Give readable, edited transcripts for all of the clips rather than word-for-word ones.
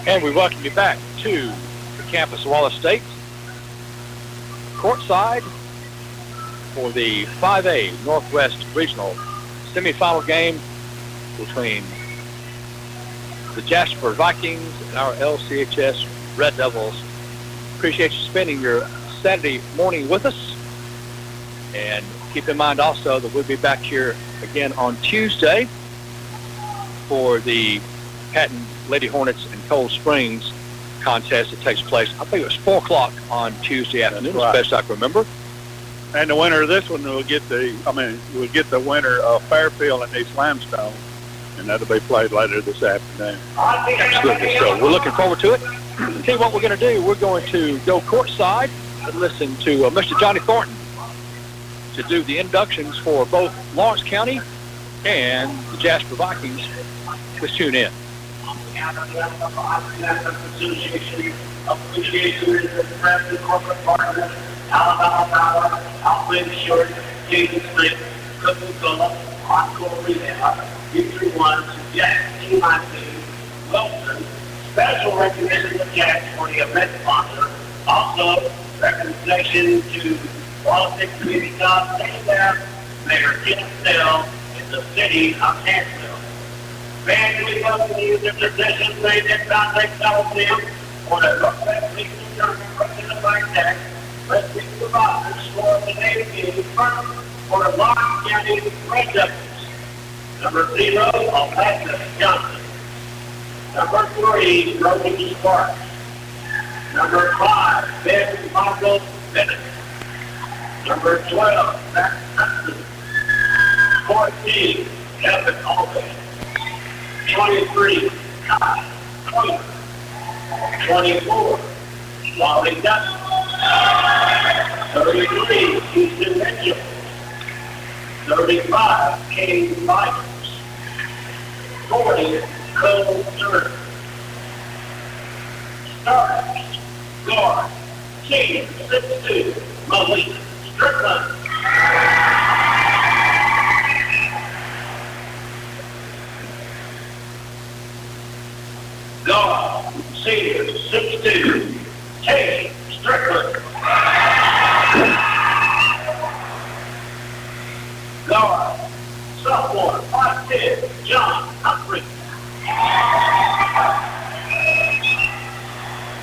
And we welcome you back to the campus of Wallace State. Courtside for the 5A Northwest Regional semifinal game between the Jasper Vikings and our LCHS Red Devils. Appreciate you spending your Saturday morning with us. And keep in mind also that we'll be back here again on Tuesday for the Patton Lady Hornets and Cold Springs contest that takes place. I think it was 4 o'clock on Tuesday afternoon, as best I can remember. And the winner of this one will get the winner of Fairfield and East Limestone, and that'll be played later this afternoon. Absolutely. So we're looking forward to it. Tell you what we're going to do. We're going to go courtside and listen to Mr. Johnny Thornton to do the inductions for both Lawrence County and the Jasper Vikings. Let's tune in. Alabama Power, Outland Short, Jason Smith, Coca-Cola, Encore Rehab, Victory One, Jack T-Monty, Wilson. Special recognition to Jack for the event sponsor. Also, recognition to Wallace State Community College staff, Mayor Kim Snell, in the city of Hansville. Fans, we welcome you to the session made at Contact Coliseum for the Northwest Regional Tournament presented by Jack. Let's meet the boxers for the native game first for the Lawrence County Red Devils. Number 0, Alexis Johnson. Number 3, Roby Sparks. Number 5, Ben Michael Bennett. Number 12, Matt Hudson. 14, Kevin Albany. 23, Kyle Cleaver. 24, Wally Dutton. 33, Houston Mitchell. 35, Kane Myers. 40, Cole Stern. Starters, guard, senior, 6'2", Malik Strickland. Guard, senior, 6'2", Tayi Strickland. Guard, sophomore, 5'10", John Humphrey.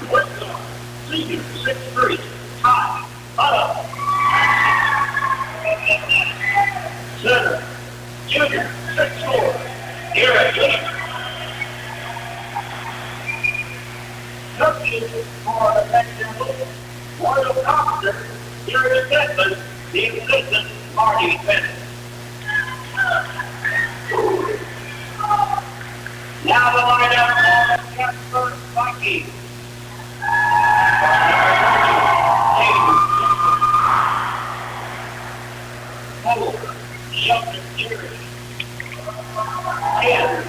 Point guard, senior, 6'3", Hutto. Center, junior, 6'4", Garrett Pschirrer. Coaching for the Texans, Royal Officer, Jerry Desmond, the assistant, Marty Bennett. Now the lineup for the Jasper Vikings. Shelton Jerry. 10,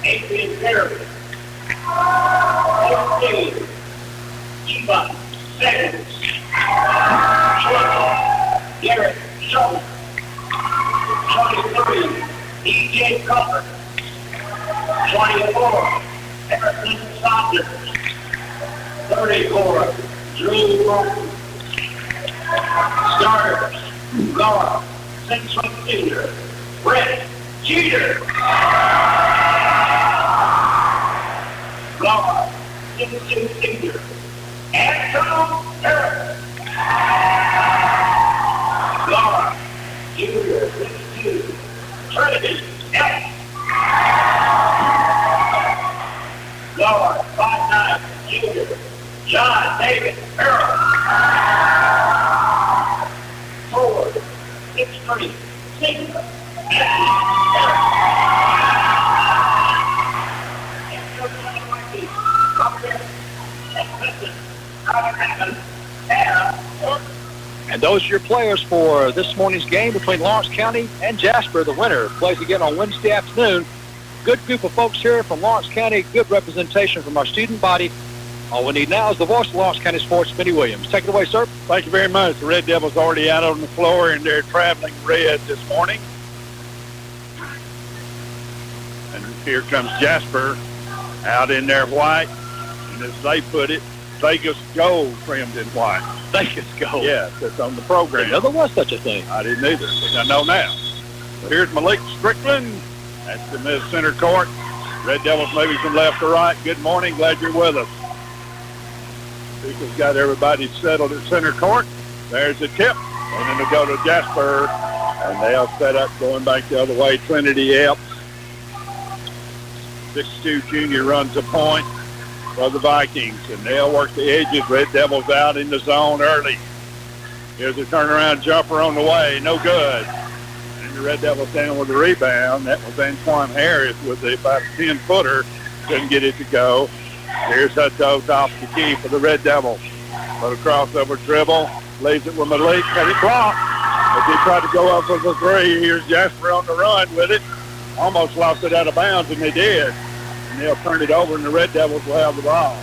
Adrian Perry. 14, Eva Sanders. 20, Garrett Pschirrer. 23, E.J. Cutler. 24, Harrison Saunders. 34, Drew Morton. Starters, guard, 6' senior, Brett Jeter. Guard, 6'2" senior, Anton Harris. Guard, junior, 6'2", Trinity X. Guard, 5'9", junior, John David Farrell. Forward, 6'3", senior, And those are your players for this morning's game between Lawrence County and Jasper. The winner plays again on Wednesday afternoon. Good group of folks here from Lawrence County. Good representation from our student body. All we need now is the voice of Lawrence County Sports, Benny Williams. Take it away, sir. Thank you very much. The Red Devils already out on the floor, and they're traveling red this morning. And here comes Jasper Out in there white, and as they put it, Vegas gold trimmed in white. Vegas gold. Yes, it's on the program. I didn't know there was such a thing. I didn't either, but I know now. So here's Malik Strickland at the mid-center court. Red Devils maybe from left to right. Good morning. Glad you're with us. People's got everybody settled at center court. There's the tip. And then they'll go to Jasper, and they'll set up going back the other way. Trinity Epps. 6'2" junior runs a point for the Vikings, and they'll work the edges. Red Devils out in the zone early. Here's a turnaround jumper on the way. No good. And the Red Devils down with the rebound. That was Antoine Harris with about a 10-footer. Couldn't get it to go. Here's Hutto top the key for the Red Devils. Little crossover dribble. Leaves it with Malik. Got it blocked. As he tried to go up for the three. Here's Jasper on the run with it. Almost lost it out of bounds, and they did. And they'll turn it over, and the Red Devils will have the ball.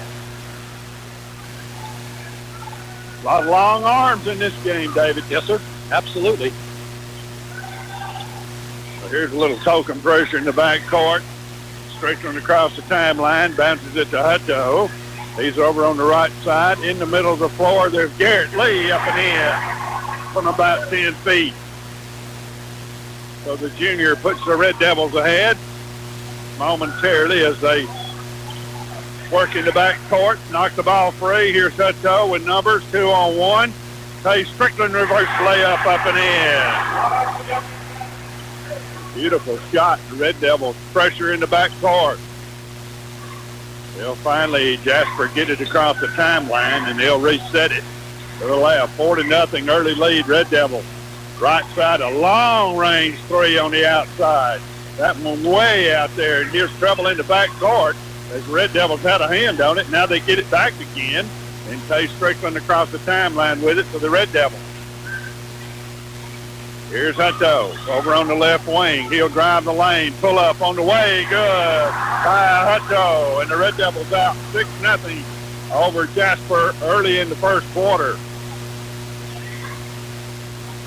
A lot of long arms in this game, David. Yes, sir. Absolutely. So here's a little token pressure in the back court. Strickland across the timeline, bounces it to Hutto. He's over on the right side. In the middle of the floor, there's Garrett Lee up and in from about 10 feet. So the junior puts the Red Devils ahead momentarily as they work in the back court, knock the ball free. Here's Hutto with numbers, 2-on-1. Tayi Strickland reverse layup up and in. Beautiful shot. The Red Devils pressure in the back court. They'll finally, Jasper, get it across the timeline, and they'll reset it. They'll have 4-0 early lead, Red Devils. Right side, a long-range three on the outside. That one way out there, and here's trouble in the back court as the Red Devils had a hand on it. Now they get it back again, and Tayi Strickland across the timeline with it for the Red Devils. Here's Hutto over on the left wing. He'll drive the lane, pull up on the way, good by Hutto, and the Red Devils out 6-0 over Jasper early in the first quarter.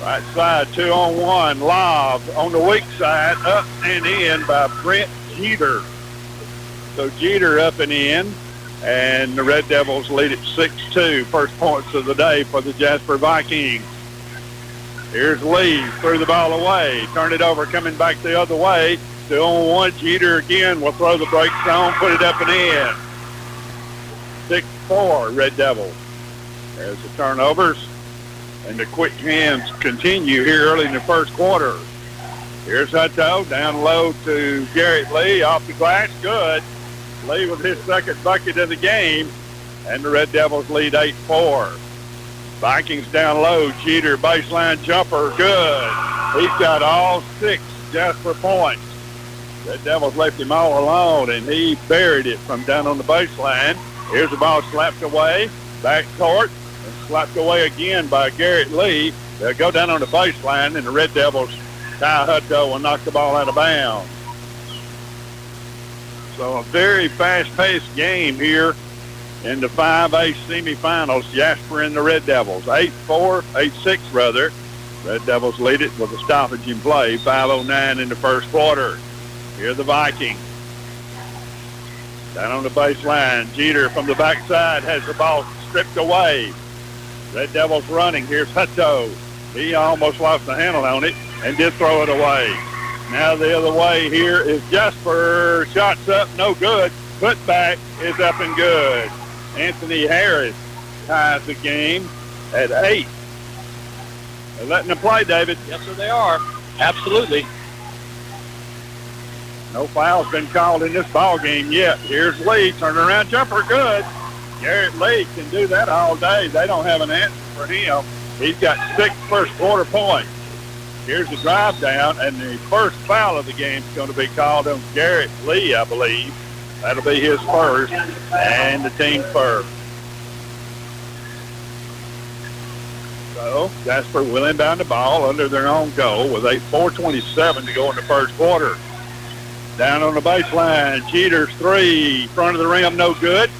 Right side, 2-on-1, lob on the weak side, up and in by Brent Jeter. So Jeter up and in, and the Red Devils lead at 6-2. First points of the day for the Jasper Vikings. Here's Lee, threw the ball away, turn it over, coming back the other way. 2-on-1, Jeter again will throw the brakes on, put it up and in. 6-4, Red Devils. There's the turnovers. And the quick hands continue here early in the first quarter. Here's Hutto, down low to Garrett Lee, off the glass, good. Lee with his second bucket of the game, and the Red Devils lead 8-4. Vikings down low, Jeter, baseline jumper, good. He's got all 6 Jasper points. Red Devils left him all alone, and he buried it from down on the baseline. Here's the ball slapped away, back court. And slapped away again by Garrett Lee. They'll go down on the baseline, and the Red Devils, Tayi Hutto, will knock the ball out of bounds. So a very fast-paced game here in the 5A semifinals. Jasper and the Red Devils, 8-6 rather. Red Devils lead it with a stoppage in play, 5:09 in the first quarter. Here are the Vikings. Down on the baseline, Jeter from the backside has the ball stripped away. Red Devils running. Here's Hutto. He almost lost the handle on it and did throw it away. Now the other way here is Jasper. Shots up, no good. Put back is up and good. Anthony Harris ties the game at 8. They're letting them play, David. Yes, sir, they are. Absolutely. No foul's been called in this ball game yet. Here's Lee. Turnaround jumper, good. Garrett Lee can do that all day. They don't have an answer for him. He's got 6 first quarter points. Here's the drive down, and the first foul of the game is going to be called on Garrett Lee, I believe. That'll be his first and the team's first. So Jasper will inbound the ball under their own goal with 4:27 to go in the first quarter. Down on the baseline, Jeter's 3, front of the rim, no good.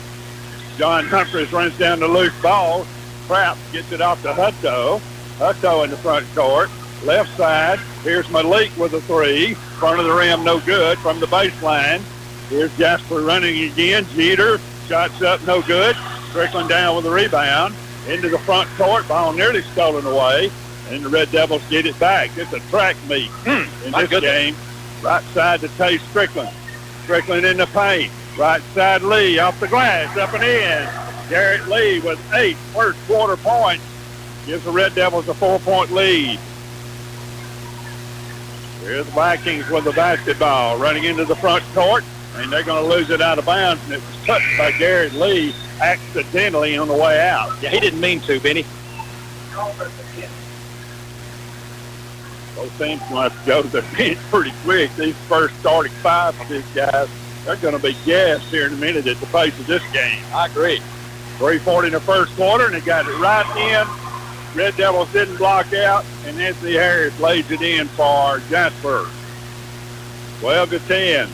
John Humphreys runs down the loose ball. Pratt gets it off to Hutto. Hutto in the front court. Left side, here's Malik with a 3. Front of the rim, no good. From the baseline, Here's Jasper running again. Jeter, shots up, no good. Strickland down with the rebound. Into the front court, ball nearly stolen away. And the Red Devils get it back. It's a track meet in this game. Right side to Tayi Strickland. Strickland in the paint. Right side Lee off the glass, up and in. Garrett Lee with 8 first quarter points. Gives the Red Devils a 4-point lead. Here's the Vikings with the basketball running into the front court, and they're going to lose it out of bounds, and it was touched by Garrett Lee accidentally on the way out. Yeah, he didn't mean to, Benny. Both teams will have to go to their bench pretty quick. These first starting 5 of these guys, they're going to be gassed here in a minute at the pace of this game. I agree. 3:40 in the first quarter, and they got it right in. Red Devils didn't block out, and Anthony Harris lays it in for Jasper. 12-10.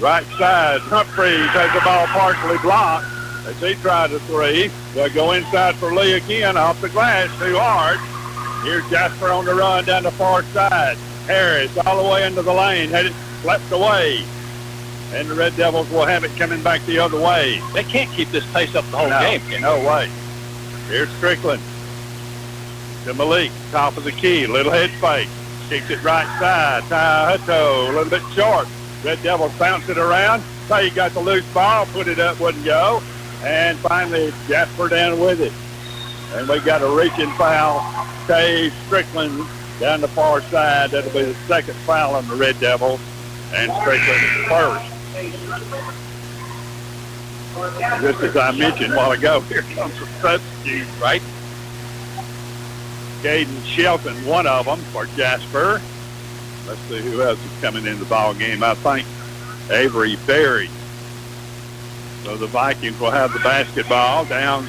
Right side, Humphreys has the ball partially blocked as he tried a 3. They'll go inside for Lee again, off the glass, too hard. Here's Jasper on the run down the far side. Harris all the way into the lane, had it swept away. And the Red Devils will have it coming back the other way. They can't keep this pace up the whole game. No way. Here's Strickland to Malik, top of the key, little head fake. Kicks it right side. Tayi Hutto, a little bit short. Red Devils bounce it around. Tayi got the loose ball, put it up, wouldn't go. And finally, Jasper down with it. And we got a reaching foul. Tayi Strickland down the far side. That'll be the second foul on the Red Devils. And Strickland is first. Just as I mentioned a while ago, here comes the substitute, right? Caden Shelton, one of them for Jasper. Let's see who else is coming in the ball game. I think Avery Berry. So the Vikings will have the basketball down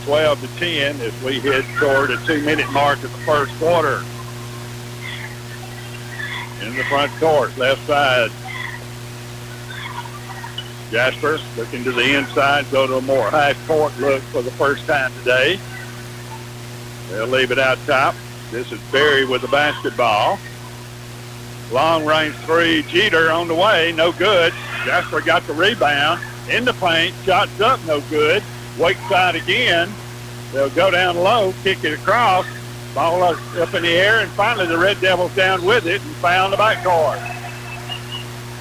12-10 as we head toward a 2-minute mark of the first quarter. In the front court, left side. Jasper looking to the inside, go to a more high-court look for the first time today. They'll leave it out top. This is Berry with the basketball. Long-range 3, Jeter on the way, no good. Jasper got the rebound in the paint, shots up, no good. Wake side again. They'll go down low, kick it across, ball up in the air, and finally the Red Devils down with it and found the backcourt.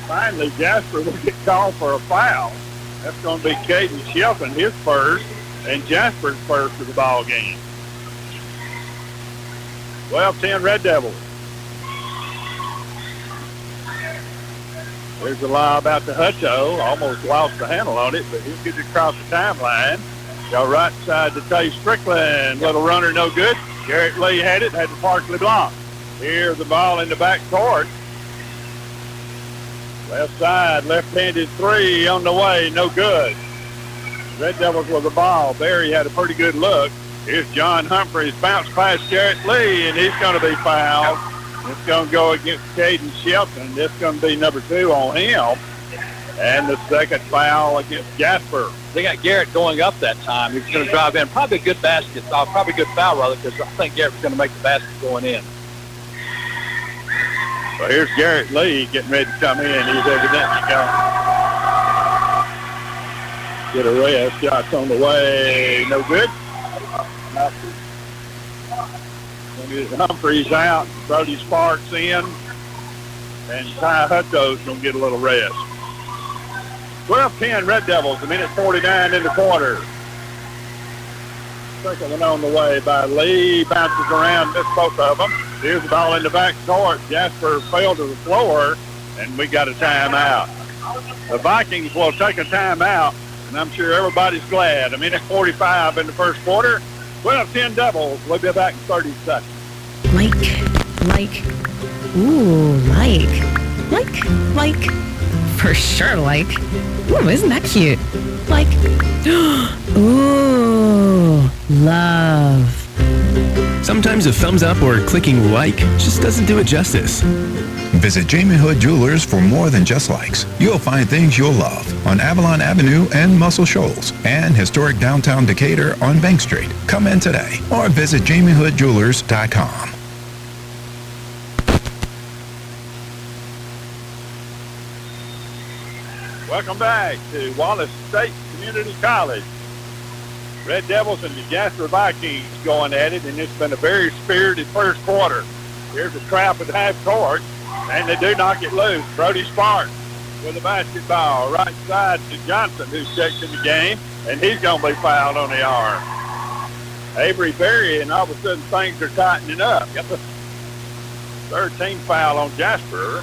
Finally, Jasper will get called for a foul. That's going to be Caden Shelton, his first, and Jasper's first of the ball game. 12-10 Red Devils. There's a lob out to Hutto. Almost lost the handle on it, but he'll get it across the timeline. Go right side to Tayi Strickland. Little runner, no good. Garrett Lee had it partially blocked. Here's the ball in the back court. Left side, left-handed 3 on the way, no good. Red Devils with the ball. Berry had a pretty good look. Here's John Humphreys, bounce past Garrett Lee, and he's going to be fouled. It's going to go against Caden Shelton. This is going to be number 2 on him. And the second foul against Jasper. They got Garrett going up that time. He's going to drive in. Probably a good basket. Probably a good foul, rather, because I think Garrett's going to make the basket going in. So here's Garrett Lee getting ready to come in. He's evidently going to get a rest. Shots on the way. No good. Humphreys out. Brody Sparks in. And Tayi Hutto's going to get a little rest. 12-10 Red Devils. 1:49 in the quarter. Second one on the way by Lee. Bounces around, missed both of them. Here's the ball in the back court. Jasper fell to the floor, and we got a timeout. The Vikings will take a timeout, and I'm sure everybody's glad. 1:45 in the first quarter. 12-10 Devils. We'll be back in 30 seconds. Like. For sure, like. Ooh, isn't that cute? Like. Ooh, love. Sometimes a thumbs up or clicking like just doesn't do it justice. Visit Jamie Hood Jewelers for more than just likes. You'll find things you'll love on Avalon Avenue and Muscle Shoals and historic downtown Decatur on Bank Street. Come in today or visit jamiehoodjewelers.com. Welcome back to Wallace State Community College. Red Devils and the Jasper Vikings going at it, and it's been a very spirited first quarter. Here's a trap at half court, and they do knock it loose. Brody Sparks with the basketball right side to Johnson, who's checked in the game, and he's going to be fouled on the arm. Avery Berry, and all of a sudden things are tightening up. Yep. 13 foul on Jasper.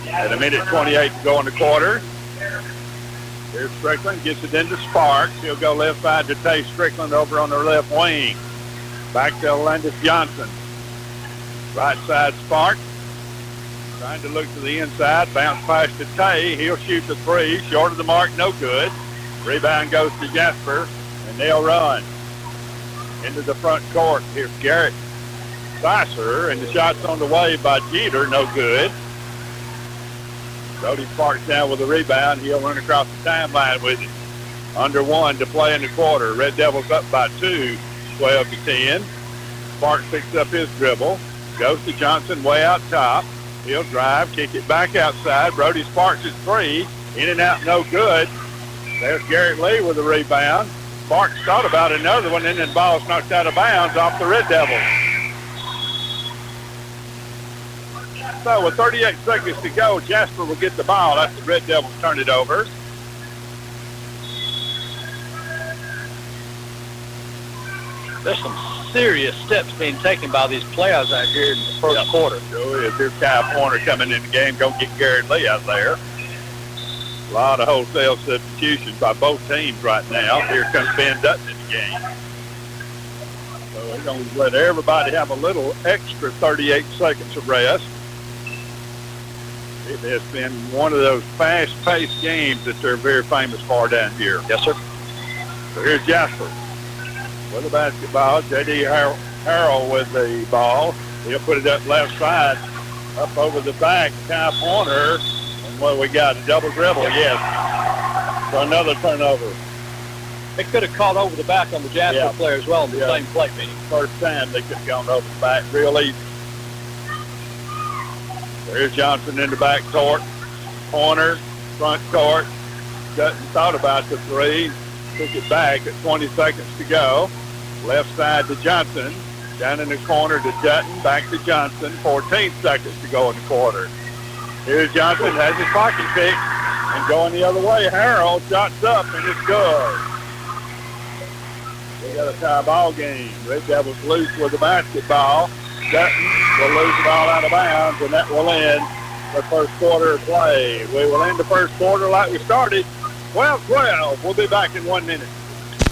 At a minute 28 to go in the quarter. Here's Strickland, gets it into Sparks. He'll go left side to Tayi Strickland over on the left wing. Back to Landis Johnson. Right side Sparks. Trying to look to the inside. Bounce pass to Tayi. He'll shoot the three. Short of the mark, no good. Rebound goes to Jasper, and they'll run into the front court. Here's Garrett Pschirrer, and the shot's on the way by Jeter, no good. Brody Sparks down with the rebound. He'll run across the timeline with it. Under 1 to play in the quarter. Red Devils up by 2, 12 to 10. Sparks picks up his dribble. Goes to Johnson way out top. He'll drive, kick it back outside. Brody Sparks is three. In and out, no good. There's Garrett Lee with the rebound. Sparks thought about another one, and then the ball's knocked out of bounds off the Red Devils. So with 38 seconds to go, Jasper will get the ball after the Red Devils turn it over. There's some serious steps being taken by these players out here in the first quarter. Sure is. Here's Kyle Pointer coming in the game. Go get Garrett Lee out there. A lot of wholesale substitutions by both teams right now. Here comes Ben Dutton in the game. So we're going to let everybody have a little extra 38 seconds of rest. It has been one of those fast-paced games that they're very famous for down here. Yes, sir. So here's Jasper with the basketball. J.D. Harrell with the ball. He'll put it up left side, up over the back. Kyle Pointer. And what we got, a double dribble, yes. So another turnover. They could have caught over the back on the Jasper player as well in the same play meeting. First time they could have gone over the back real easy. There's Johnson in the back court. Pointer, front court. Dutton thought about the three. Took it back at 20 seconds to go. Left side to Johnson. Down in the corner to Dutton. Back to Johnson. 14 seconds to go in the quarter. Here's Johnson. Has his pocket pick. And going the other way. Harrell shots up and it's good. We got a tie ball game. Red Devils loose with the basketball. Dutton will lose the ball out of bounds, and that will end the first quarter of play. We will end the first quarter like we started, 12-12. We'll be back in 1 minute.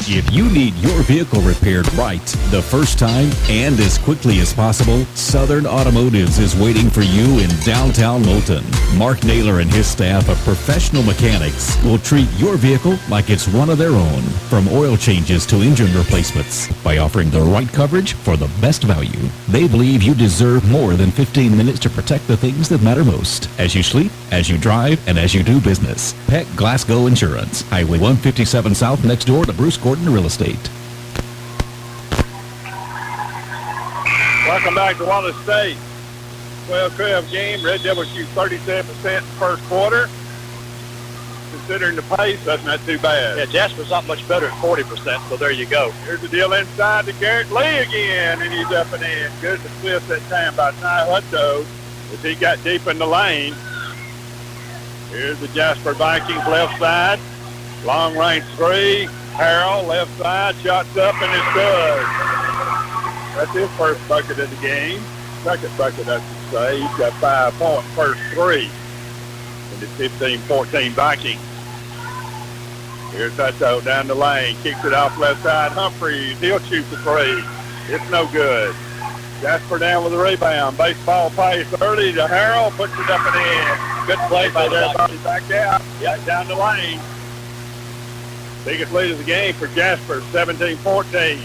If you need your vehicle repaired right, the first time, and as quickly as possible, Southern Automotives is waiting for you in downtown Moulton. Mark Naylor and his staff of professional mechanics will treat your vehicle like it's one of their own, from oil changes to engine replacements, by offering the right coverage for the best value. They believe you deserve more than 15 minutes to protect the things that matter most, as you sleep, as you drive, and as you do business. Peck Glasgow Insurance, Highway 157 South, next door to Bruce Gordon Real Estate. Welcome back to Wallace State. 12-12 game. Red Devils shoot 37% in the first quarter. Considering the pace, that's not too bad. Yeah, Jasper's not much better at 40%, so there you go. Here's the deal inside to Garrett Lee again, and he's up and in. Good assist that time by Tayi Hutto as he got deep in the lane. Here's the Jasper Vikings left side. Long range three. Harrell, left side, shots up, and it's good. That's his first bucket of the game. Second bucket, I should say. He's got 5 points, first three. And it's 15-14 Vikings. Here's Hutto down the lane. Kicks it off left side. Humphreys, he'll shoot the three. It's no good. Jasper down with the rebound. Baseball pace early to Harrell. Puts it up and in. Good play by everybody back out. Yeah, down the lane. Biggest lead of the game for Jasper, 17-14.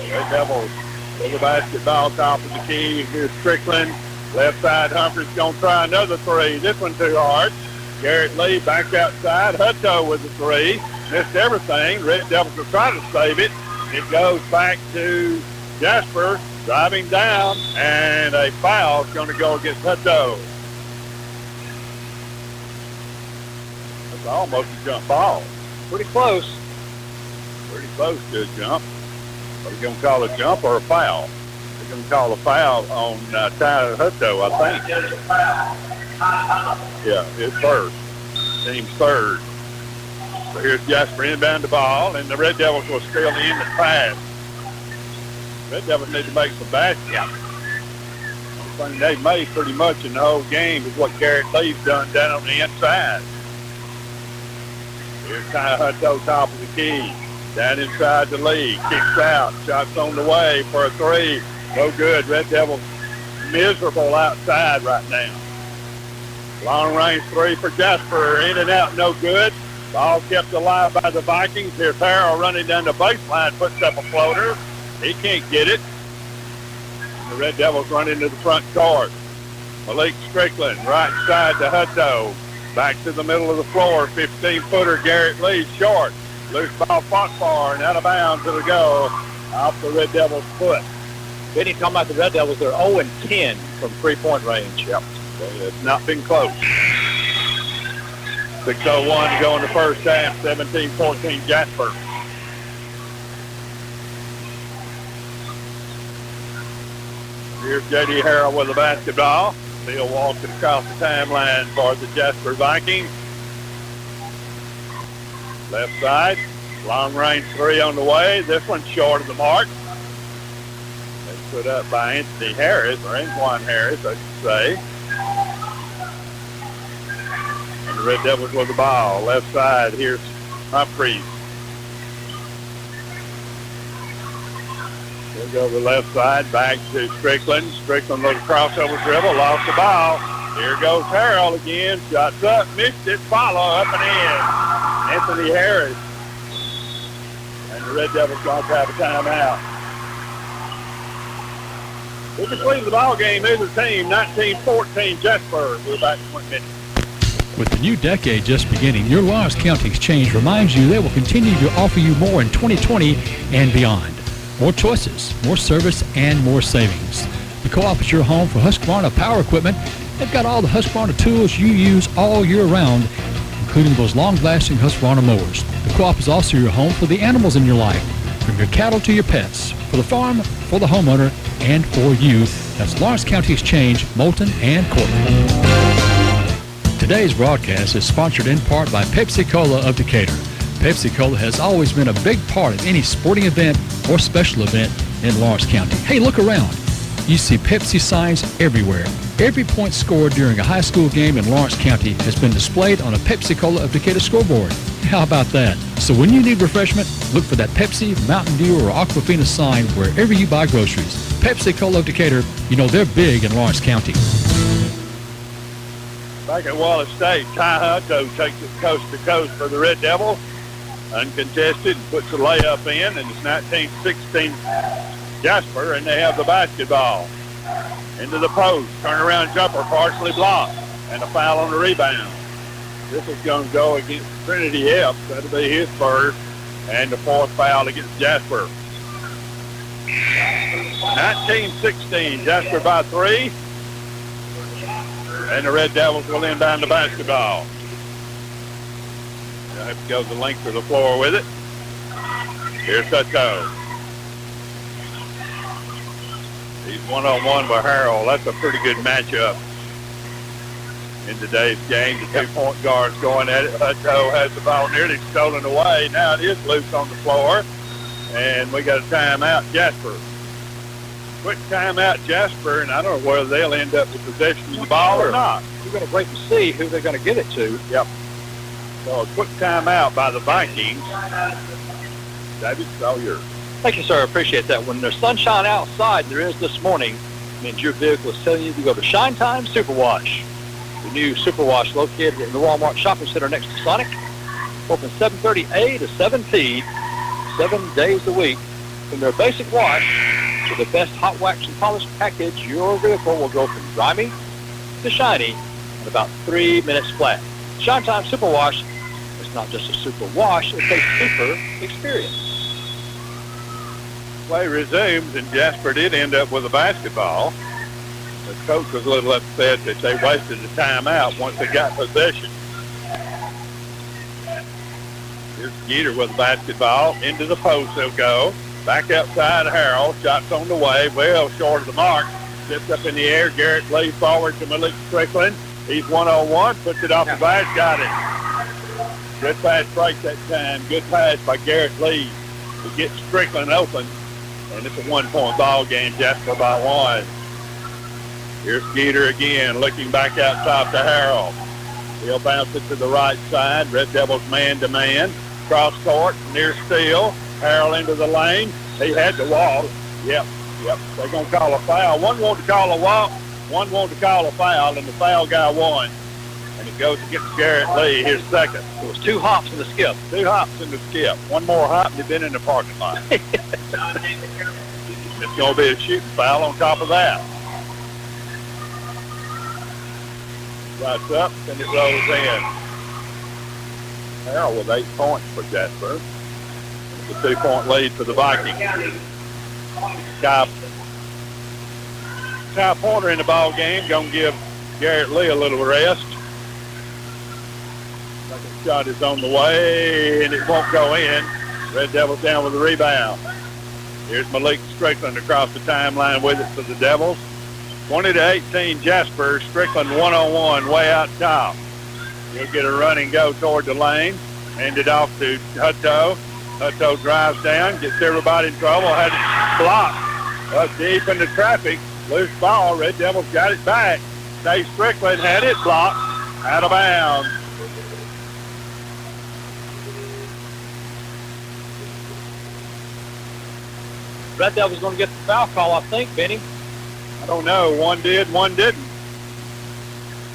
Red Devils with the basketball, top of the key. Here's Strickland. Left side, Humphreys going to try another three. This one too hard. Garrett Lee back outside. Hutto with the three. Missed everything. Red Devils will try to save it. It goes back to Jasper, driving down, and a foul is going to go against Hutto. It's almost a jump ball. Pretty close. Pretty close to a jump. Are we going to call a jump or a foul? We're going to call a foul on Tayi Hutto, I think. Yeah, it's first. Team's third. So here's Jasper inbound the ball, and the Red Devils will still in the pass. Red Devils need to make some baskets. Yeah. The thing they've made pretty much in the whole game is what Garrett Lee's done down on the inside. Here's Tayi Hutto, top of the key. Down inside the lead. Kicks out. Shots on the way for a three. No good. Red Devils miserable outside right now. Long range three for Jasper. In and out, no good. Ball kept alive by the Vikings. Here's Harrell running down the baseline, puts up a floater. He can't get it. The Red Devils run into the front court. Malik Strickland, right side to Hutto. Back to the middle of the floor. 15-footer Garrett Lee, short. Loose ball fought for and out of bounds. It'll go off the Red Devils' foot. Benny, talking about the Red Devils, they're 0-10 from three-point range. Yep. It's not been close. 6:01 to go in the first half. 17-14 Jasper. Here's J.D. Harrell with the basketball. He'll walk it across the timeline for the Jasper Vikings. Left side, long range three on the way. This one's short of the mark. That's put up by Anthony Harris, or Antoine Harris, I should say. And the Red Devils with the ball. Left side, here's Humphreys. We'll go to the left side, back to Strickland. Strickland with a crossover dribble, lost the ball. Here goes Harrell again. Shots up, missed it, follow up and in. Anthony Harris. And the Red Devils going to have a timeout. We completed the ball game as a team, 19-14 Jasper. We're back in 1 minute. With the new decade just beginning, your Lawrence County Exchange reminds you they will continue to offer you more in 2020 and beyond. More choices, more service, and more savings. The Co-op is your home for Husqvarna power equipment. They've got all the Husqvarna tools you use all year round, including those long-lasting Husqvarna mowers. The Co-op is also your home for the animals in your life, from your cattle to your pets, for the farm, for the homeowner, and for you. That's Lawrence County Exchange, Moulton, and Cortland. Today's broadcast is sponsored in part by Pepsi-Cola of Decatur. Pepsi-Cola has always been a big part of any sporting event or special event in Lawrence County. Hey, look around. You see Pepsi signs everywhere. Every point scored during a high school game in Lawrence County has been displayed on a Pepsi-Cola of Decatur scoreboard. How about that? So when you need refreshment, look for that Pepsi, Mountain Dew, or Aquafina sign wherever you buy groceries. Pepsi-Cola of Decatur, you know they're big in Lawrence County. Back at Wallace State, Tayi Hutto takes it coast to coast for the Red Devils. Uncontested, and puts a layup in, and it's 19-16 Jasper, and they have the basketball. Into the post, turnaround jumper, partially blocked, and a foul on the rebound. This is going to go against Trinity F. That'll be his first, and the fourth foul against Jasper. 19-16, Jasper by 3, and the Red Devils will inbound the basketball. I have to go the length of the floor with it. Here's Hutto. He's one-on-one with Harrell. That's a pretty good matchup in today's game. The two-point guards going at it. Hutto has the ball nearly stolen away. Now it is loose on the floor. And we got a timeout, Jasper. Quick timeout, Jasper, and I don't know whether they'll end up with possession of the ball or not. We're going to wait to see who they're going to give it to. Yep. So a quick timeout by the Vikings. David, it's all yours. Thank you, sir. I appreciate that. When there's sunshine outside, there is this morning, means your vehicle is telling you to go to Shine Time Super Wash. The new Super Wash located in the Walmart Shopping Center next to Sonic. Open 7:30 A to 7 P, 7 days a week. From their basic wash to the best hot wax and polish package, your vehicle will go from grimy to shiny in about 3 minutes flat. Shine Time Super Wash, it's not just a super wash, it's a super experience. Play resumes, and Jasper did end up with a basketball. The coach was a little upset that they wasted the timeout once they got possession. Here's Skeeter with the basketball. Into the post they'll go. Back outside Harold. Shots on the way. Well short of the mark. Sits up in the air. Garrett Lee forward to Malik Strickland. He's 1-on-1. Puts it off the glass. Got it. Good fast break that time. Good pass by Garrett Lee to get Strickland open. And it's a 1-point ball game. Jasper by 1. Here's Skeeter again. Looking back out top to Harold. He'll bounce it to the right side. Red Devils man-to-man. Cross court, near steal. Harold into the lane. He had to walk. Yep. They're going to call a foul. One wanted to call a walk. One wanted to call a foul, and the foul guy won. And it goes against Garrett Lee, his second. It was 2 hops in the skip. 2 hops in the skip. One more hop, and he'd been in the parking lot. It's going to be a shooting foul on top of that. Shots up, and it rolls in. Harold with 8 points for Jasper. It's a 2-point lead for the Vikings. Ty Porter in the ball game, going to give Garrett Lee a little rest. Second shot is on the way, and it won't go in. Red Devils down with the rebound. Here's Malik Strickland across the timeline with it for the Devils. 20-18 Jasper. Strickland 1-on-1 way out top. He'll get a run and go toward the lane. Hand it off to Hutto. Hutto drives down, gets everybody in trouble. Had it blocked up deep into traffic. Loose ball. Red Devils got it back. Tayi Strickland had it blocked. Out of bounds. Red Devils going to get the foul call, I think, Benny. I don't know. One did, one didn't.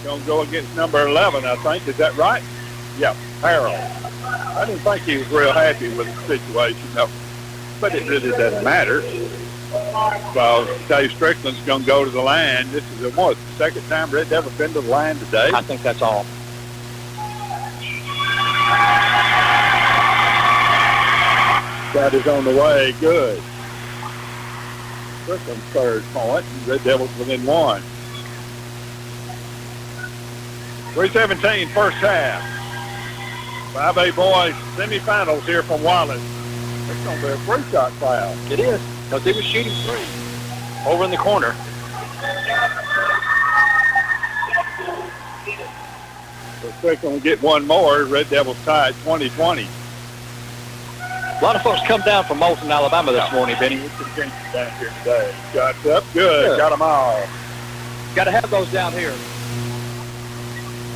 Going to go against number 11, I think. Is that right? Yeah, Harold. I didn't think he was real happy with the situation, no. But it really doesn't matter. So Tayi Strickland's going to go to the line. This is the second time Red Devils been to the line today. I think that's all. That is on the way. Good. Strickland's third point. Red Devils within 1. 3:17 first half. 5A boys semifinals here from Wallace. It's going to be a 3-shot foul. It is, because he was shooting 3 over in the corner. So Strickland will get one more. Red Devils tied 20-20. A lot of folks come down from Moulton, Alabama this morning, Benny. We can change it down here today. Shots up, good. Got them all. Got to have those down here.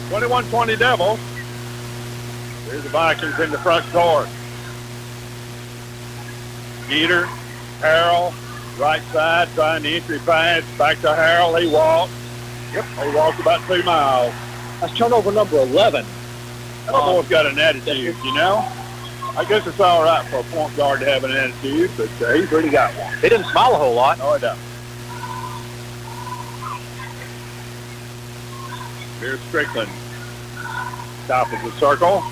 21-20 Devils. Here's the Vikings in the front court. Skeeter, Harold, right side, trying the entry pass. Back to Harold. He walked. Yep, he walked about 2 miles. That's turnover number 11. That boy's got an attitude, you know. I guess it's all right for a point guard to have an attitude, but he's really got one. He didn't smile a whole lot. No, he doesn't. Here's Strickland. Top of the circle.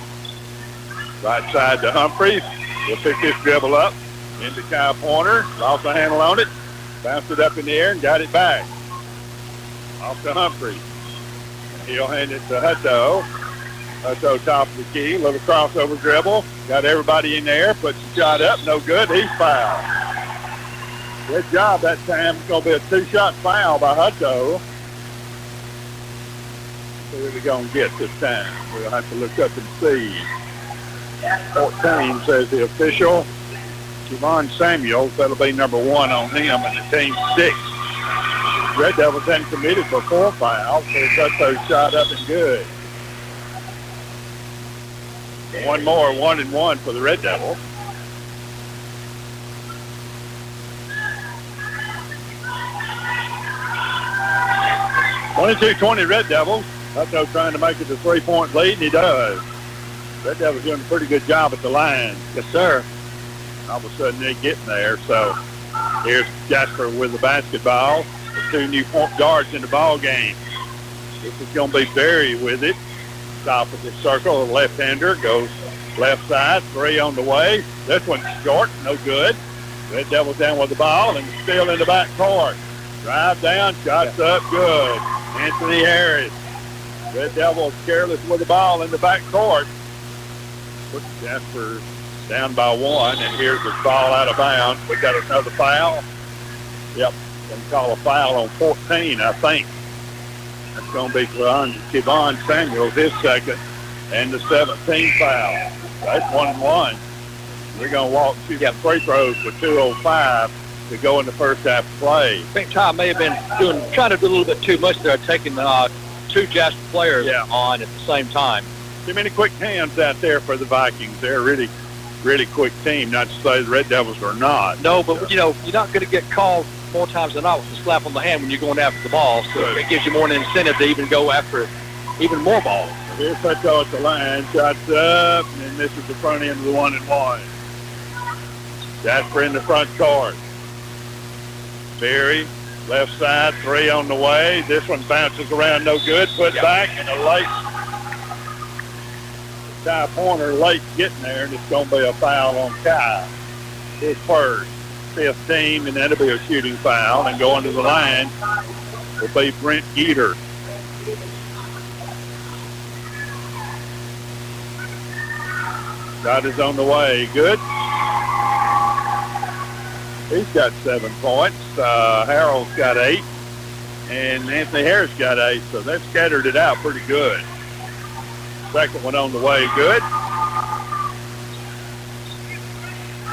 Right side to Humphreys. He'll pick this dribble up into Kyle Pointer. Lost the handle on it. Bounced it up in the air and got it back. Off to Humphreys. He'll hand it to Hutto. Hutto top of the key. Little crossover dribble. Got everybody in there. Puts the shot up. No good. He's fouled. Good job that time. It's going to be a 2-shot foul by Hutto. Who are we going to get this time? We'll have to look up and see. 14 says the official. Javon Samuels, that'll be number 1 on him, and the team's 6. Red Devils hadn't committed for 4 fouls, so he got those shot up and good. One more, 1-1 for the Red Devils. (22-20) Red Devils. Hutto trying to make it a 3-point lead, and he does. Red Devils doing a pretty good job at the line. Yes, sir. All of a sudden, they're getting there. So here's Jasper with the basketball. The 2 new point guards in the ball game. This is going to be Berry with it. Top of the circle, the left-hander goes left side. 3 on the way. This one's short, no good. Red Devils down with the ball and still in the back court. Drive down, shots up, good. Anthony Harris. Red Devils careless with the ball in the back court. Put Jasper down by 1, and here's the ball out of bounds. We got another foul. Yep, going to call a foul on 14, I think. That's going to be Kevon Samuels, his second, and the 17th foul. That's 1-1. We're going to walk two free throws for 2:05 to go in the first half of play. I think Ty may have been trying to do a little bit too much there, taking two Jasper players on at the same time. Too many quick hands out there for the Vikings. They're a really, really quick team. Not to say the Red Devils are not. No, but you're not going to get called more times than not with a slap on the hand when you're going after the ball. So it gives you more an incentive to even go after even more balls. Here's Hutto at the line. Shots up, and this is the front end of the 1-and-1. Jasper in the front court. Berry, left side, 3 on the way. This one bounces around, no good. Put back, and a late Kai Pointer late getting there, and it's going to be a foul on Kai. His first, 15, and that'll be a shooting foul. And going to the line will be Brent Geeter. Shot is on the way. Good. He's got 7 points. Harold's got 8. And Anthony Harris got 8. So they've scattered it out pretty good. Second one on the way. Good.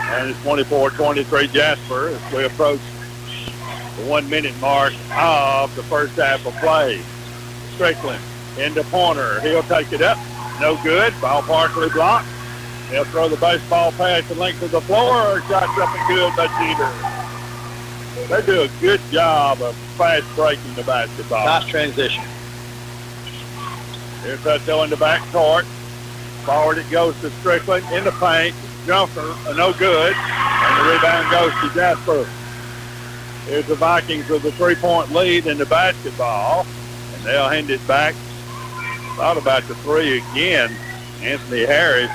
And it's 24-23 Jasper as we approach the 1-minute mark of the first half of play. Strickland into Pointer. He'll take it up. No good. Ball partially blocked. They'll throw the baseball pass the length of the floor. Shots up and good by Jeter. They do a good job of fast breaking the basketball. Nice transition. Here's Hutto in the back court. Forward it goes to Strickland in the paint. Jumper, no good. And the rebound goes to Jasper. Here's the Vikings with a 3-point lead in the basketball. And they'll hand it back. Thought about the 3 again. Anthony Harris.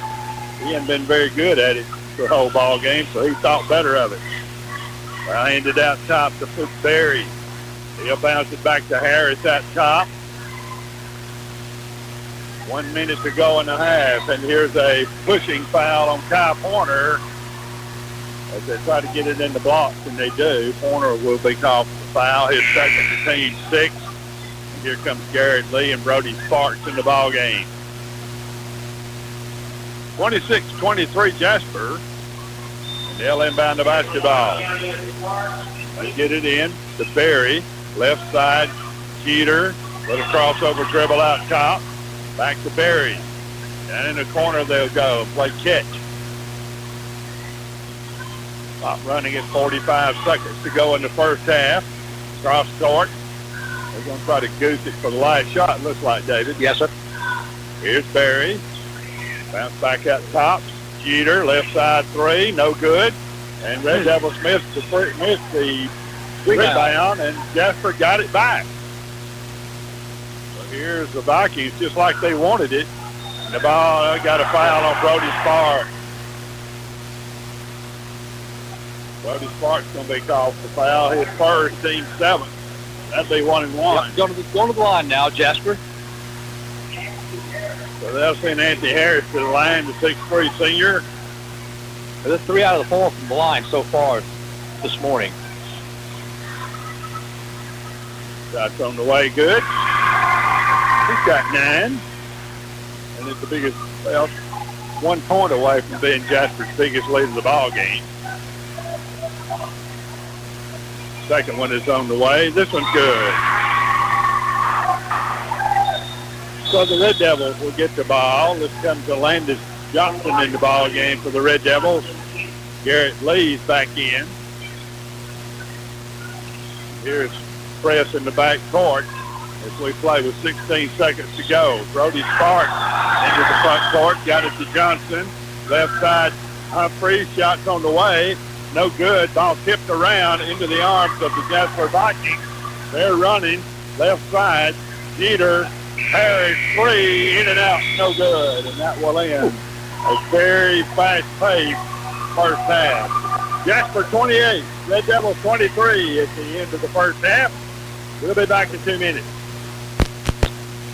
He hadn't been very good at it the whole ball game, so he thought better of it. Well, handed out top to Berry. He'll bounce it back to Harris at top. 1 minute to go in the half, and here's a pushing foul on Kai Pointer as they try to get it in the blocks, and they do. Pointer will be called for the foul, his second to team 6. And here comes Garrett Lee and Brody Sparks in the ball game. 26-23 Jasper. And they'll inbound the basketball. They get it in to Berry. Left side, Jeter. Let a crossover dribble out top. Back to Berry. Down in the corner they'll go. Play catch. Clock running at 45 seconds to go in the first half. Cross court. They're going to try to goose it for the last shot, it looks like, David. Yes, sir. Here's Berry. Bounce back up top. Jeter, left side 3, no good. And Red Devils missed the rebound, and Jasper got it back. So here's the Vikings, just like they wanted it. And the ball got a foul on Brody Sparks. Brody Sparks going to be called for foul. His first, team 7. That'd be 1-and-1. Yep, going to the line now, Jasper. So they'll send Anthony Harris to the line, the 6'3" senior. There's 3 out of the 4 from the line so far this morning. Shots on the way, good. He's got 9. And it's the biggest, 1 point away from being Jasper's biggest lead of the ball game. Second one is on the way. This one's good. So the Red Devils will get the ball. This comes to Landis Johnson in the ball game for the Red Devils. Garrett Lee's back in. Here's Press in the back court as we play with 16 seconds to go. Brody Sparks into the front court. Got it to Johnson. Left side, Humphreys. Shots on the way. No good. Ball tipped around into the arms of the Jasper Vikings. They're running. Left side. Jeter. Harris, 3, in and out, no good. And that will end a very fast-paced first half. Jasper 28, Red Devils 23 at the end of the first half. We'll be back in 2 minutes.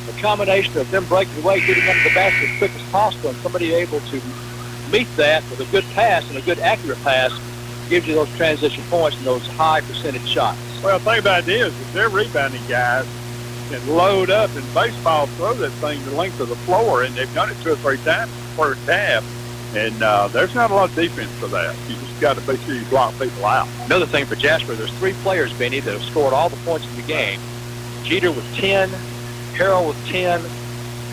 the combination of them breaking away, getting under the basket as quick as possible, and somebody able to meet that with a good pass and a good accurate pass gives you those transition points and those high percentage shots. Well, the thing about it is that their rebounding guys can load up and baseball throw that thing the length of the floor, and they've done it 2 or 3 times in the first half. And there's not a lot of defense for that. You just got to make sure you block people out. Another thing for Jasper, there's 3 players, Benny, that have scored all the points in the game. Jeter with 10, Harrell with 10,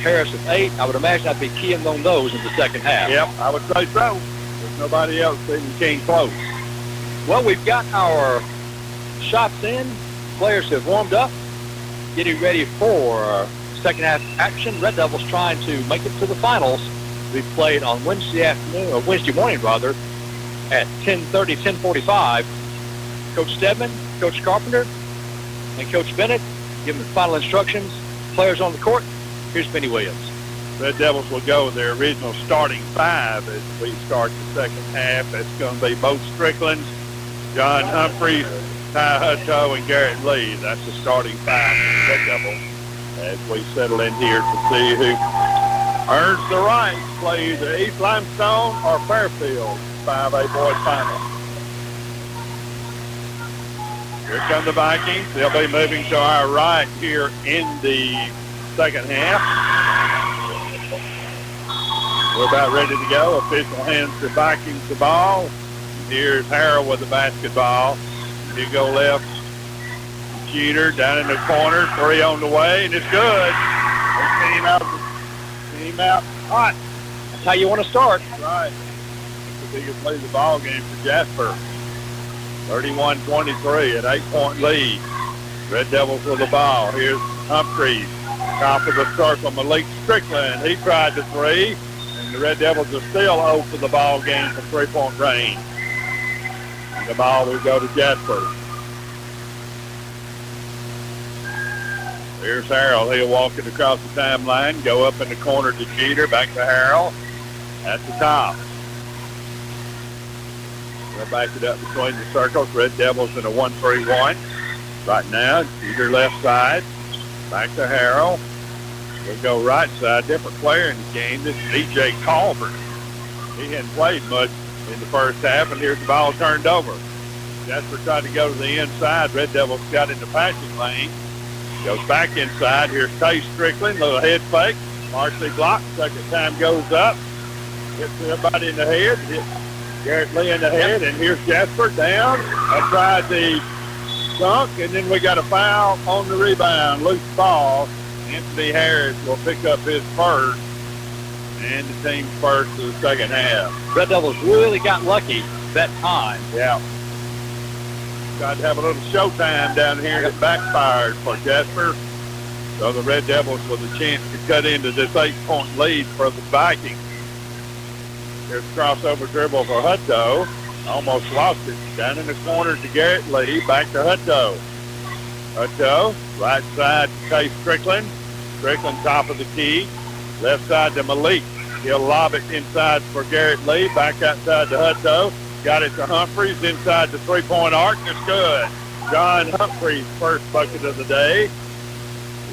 Harris with 8. I would imagine I'd be keying on those in the second half. Yep, I would say so. There's nobody else that came close. Well, we've got our shots in. Players have warmed up, getting ready for second half action. Red Devils trying to make it to the finals. We played on Wednesday morning at 10:30, 10:45. Coach Stedman, Coach Carpenter, and Coach Bennett giving the final instructions. Players on the court. Here's Benny Williams. Red Devils will go with their original starting 5 as we start the second half. That's going to be both Stricklands, John Humphreys, Tayi Hutto, and Garrett Lee. That's the starting 5 for Red Devils as we settle in here to see who earns the right to play either East Limestone or Fairfield 5A boys final. Here come the Vikings. They'll be moving to our right here in the second half. We're about ready to go. Official hands the Vikings the ball. Here's Harrell with the basketball. You go left. Jeter down in the corner. 3 on the way, and it's good. Team out hot. That's how you want to start. Right. The biggest lead of the ball game for Jasper. 31-23 at 8-point lead. Red Devils with the ball. Here's Humphreys. Top of the circle, Malik Strickland. He tried the 3. And the Red Devils are still 0 for the ball game from 3-point range. And the ball will go to Jasper. Here's Harrell. He'll walk it across the timeline, go up in the corner to Jeter, back to Harrell at the top. We'll back it up between the circles. Red Devils in a 1-3-1. Right now, Jeter left side, back to Harrell. We'll go right side. Different player in the game. This is DJ Culver. He hadn't played much in the first half, and here's the ball turned over. Jasper tried to go to the inside. Red Devils got in the passing lane. Goes back inside. Here's Tayi Strickland. Little head fake. Partially blocked. Second time goes up. Hits everybody in the head. Hits Garrett Lee in the head. And here's Jasper down. I tried the dunk, and then we got a foul on the rebound. Loose ball. Anthony Harris will pick up his first. And the team's first of the second half. Red Devils really got lucky that time. Yeah. Tried to have a little showtime down here that backfired for Jasper. So the Red Devils with a chance to cut into this 8-point lead for the Vikings. There's a crossover dribble for Hutto. Almost lost it. Down in the corner to Garrett Lee. Back to Hutto. Hutto. Right side to Tayi Strickland. Strickland top of the key. Left side to Malik. He'll lob it inside for Garrett Lee. Back outside to Hutto. Got it to Humphreys inside the 3-point arc. It's good. John Humphreys' first bucket of the day.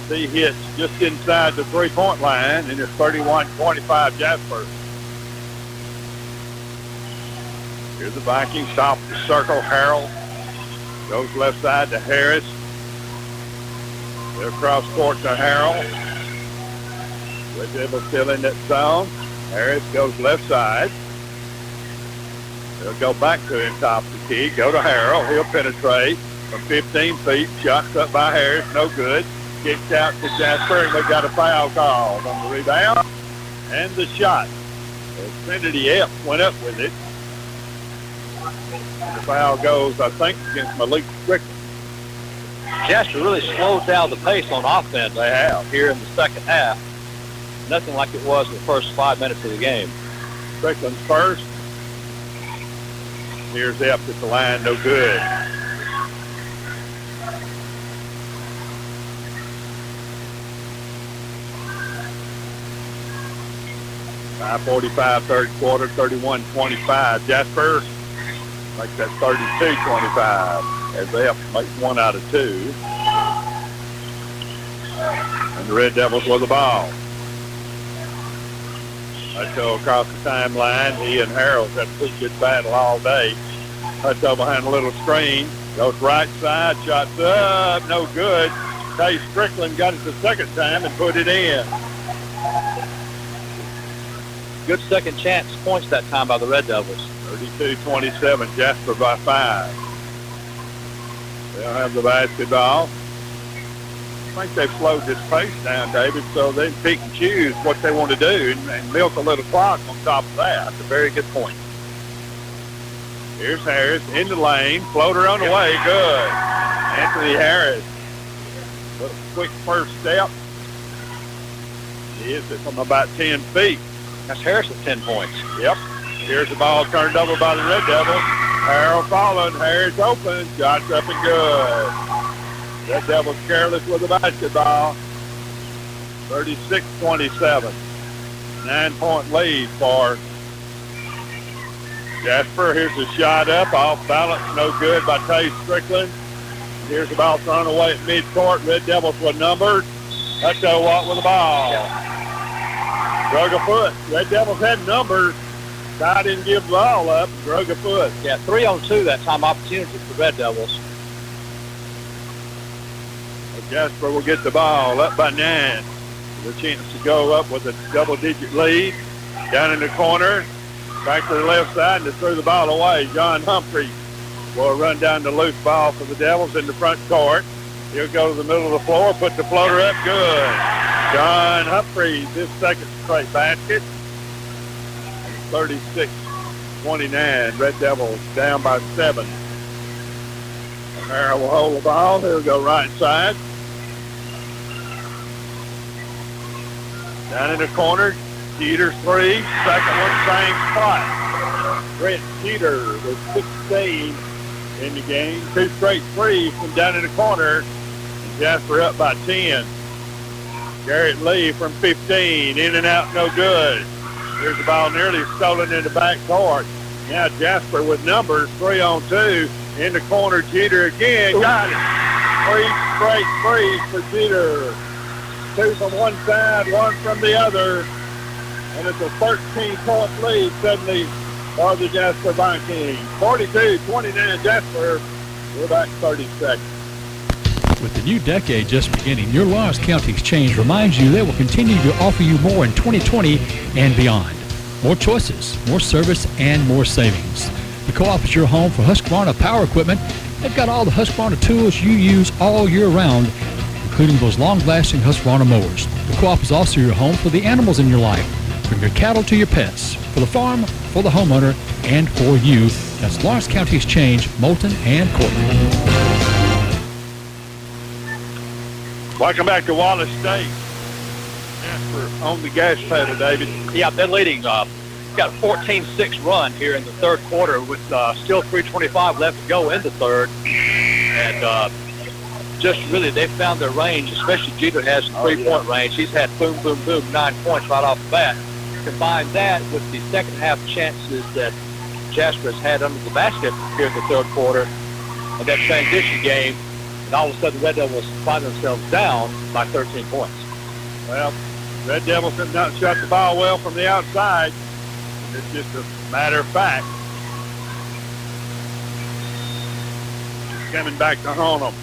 He hits just inside the 3-point line, and it's 31-25 Jasper. Here's the Vikings. Top of the circle. Harrell goes left side to Harris. They're cross court to Harrell. Red Devils still in that zone. Harris goes left side. They'll go back to him top of the key. Go to Harrell. He'll penetrate from 15 feet. Shots up by Harris. No good. Kicks out to Jasper, and we got a foul called on the rebound and the shot. Trinity Epps went up with it. And the foul goes, I think, against Malik Strickland. Jasper really slowed down the pace on offense. They have. Here in the second half. Nothing like it was in the first 5 minutes of the game. Strickland's first. Here's Epps at the line, no good. .545 third quarter, 31-25. Jasper makes that 32-25 as Epps makes 1 out of 2. And the Red Devils with the ball. Hutto across the timeline. He and Harold's had a pretty good battle all day. Hutto behind a little screen. Goes right side. Shots up. No good. Tayi Strickland got it the second time and put it in. Good second chance points that time by the Red Devils. 32-27. Jasper by 5. They'll have the basketball. I think they've slowed this pace down, David, so they can pick and choose what they want to do and milk a little clock on top of that. That's a very good point. Here's Harris in the lane. Floater on the way. Good. Anthony Harris. Little quick first step. He is from about 10 feet. That's Harris with 10 points. Yep. Here's the ball turned over by the Red Devils. Harold following. Harris open. Shots up and good. Red Devils careless with the basketball. 36-27. 9-point lead for Jasper. Here's a shot up. Off balance. No good by Tayi Strickland. Here's the ball thrown away at midcourt. Red Devils with numbers. Hutto Watt with the ball. Drug a foot. Red Devils had numbers. Ty didn't give the ball up. Drug a foot. Yeah, 3-on-2 that time opportunity for the Red Devils. Jasper will get the ball up by 9. The chance to go up with a double-digit lead. Down in the corner. Back to the left side and to throw the ball away. John Humphrey will run down the loose ball for the Devils in the front court. He'll go to the middle of the floor, put the floater up. Good. John Humphrey, his second straight basket. 36-29. Red Devils down by 7. O'Hara will hold the ball. He'll go right side. Down in the corner. Cheater's 3. Second one, same spot. Brent Cheater with 16 in the game. 2 straight threes from down in the corner. And Jasper up by 10. Garrett Lee from 15. In and out, no good. Here's the ball nearly stolen in the back court. Now Jasper with numbers. 3-on-2. In the corner, Cheater again. Got it. 3 straight threes for Cheater. 2 from one side, 1 from the other. And it's a 13-point lead suddenly for the Jasper Vikings. 42-29 Jasper. We're back 30 seconds. With the new decade just beginning, your Lawrence County Exchange reminds you they will continue to offer you more in 2020 and beyond. More choices, more service, and more savings. The Co-op is your home for Husqvarna power equipment. They've got all the Husqvarna tools you use all year round, including those long-lasting Husqvarna mowers. The Co-op is also your home for the animals in your life, from your cattle to your pets, for the farm, for the homeowner, and for you. That's Lawrence County Exchange, Moulton, and Cortland. Welcome back to Wallace State. Jasper on the gas pedal, David. Yeah, they're leading. Got a 14-6 run here in the third quarter with still 3:25 left to go in the third. And just really, they've found their range, especially Jeter has some three-point range. He's had boom, boom, boom, 9 points right off the bat. Combine that with the second half chances that Jasper has had under the basket here in the third quarter, and that transition game, and all of a sudden the Red Devils find themselves down by 13 points. Well, Red Devils have not shot the ball well from the outside. It's just a matter of fact. It's coming back to haunt them.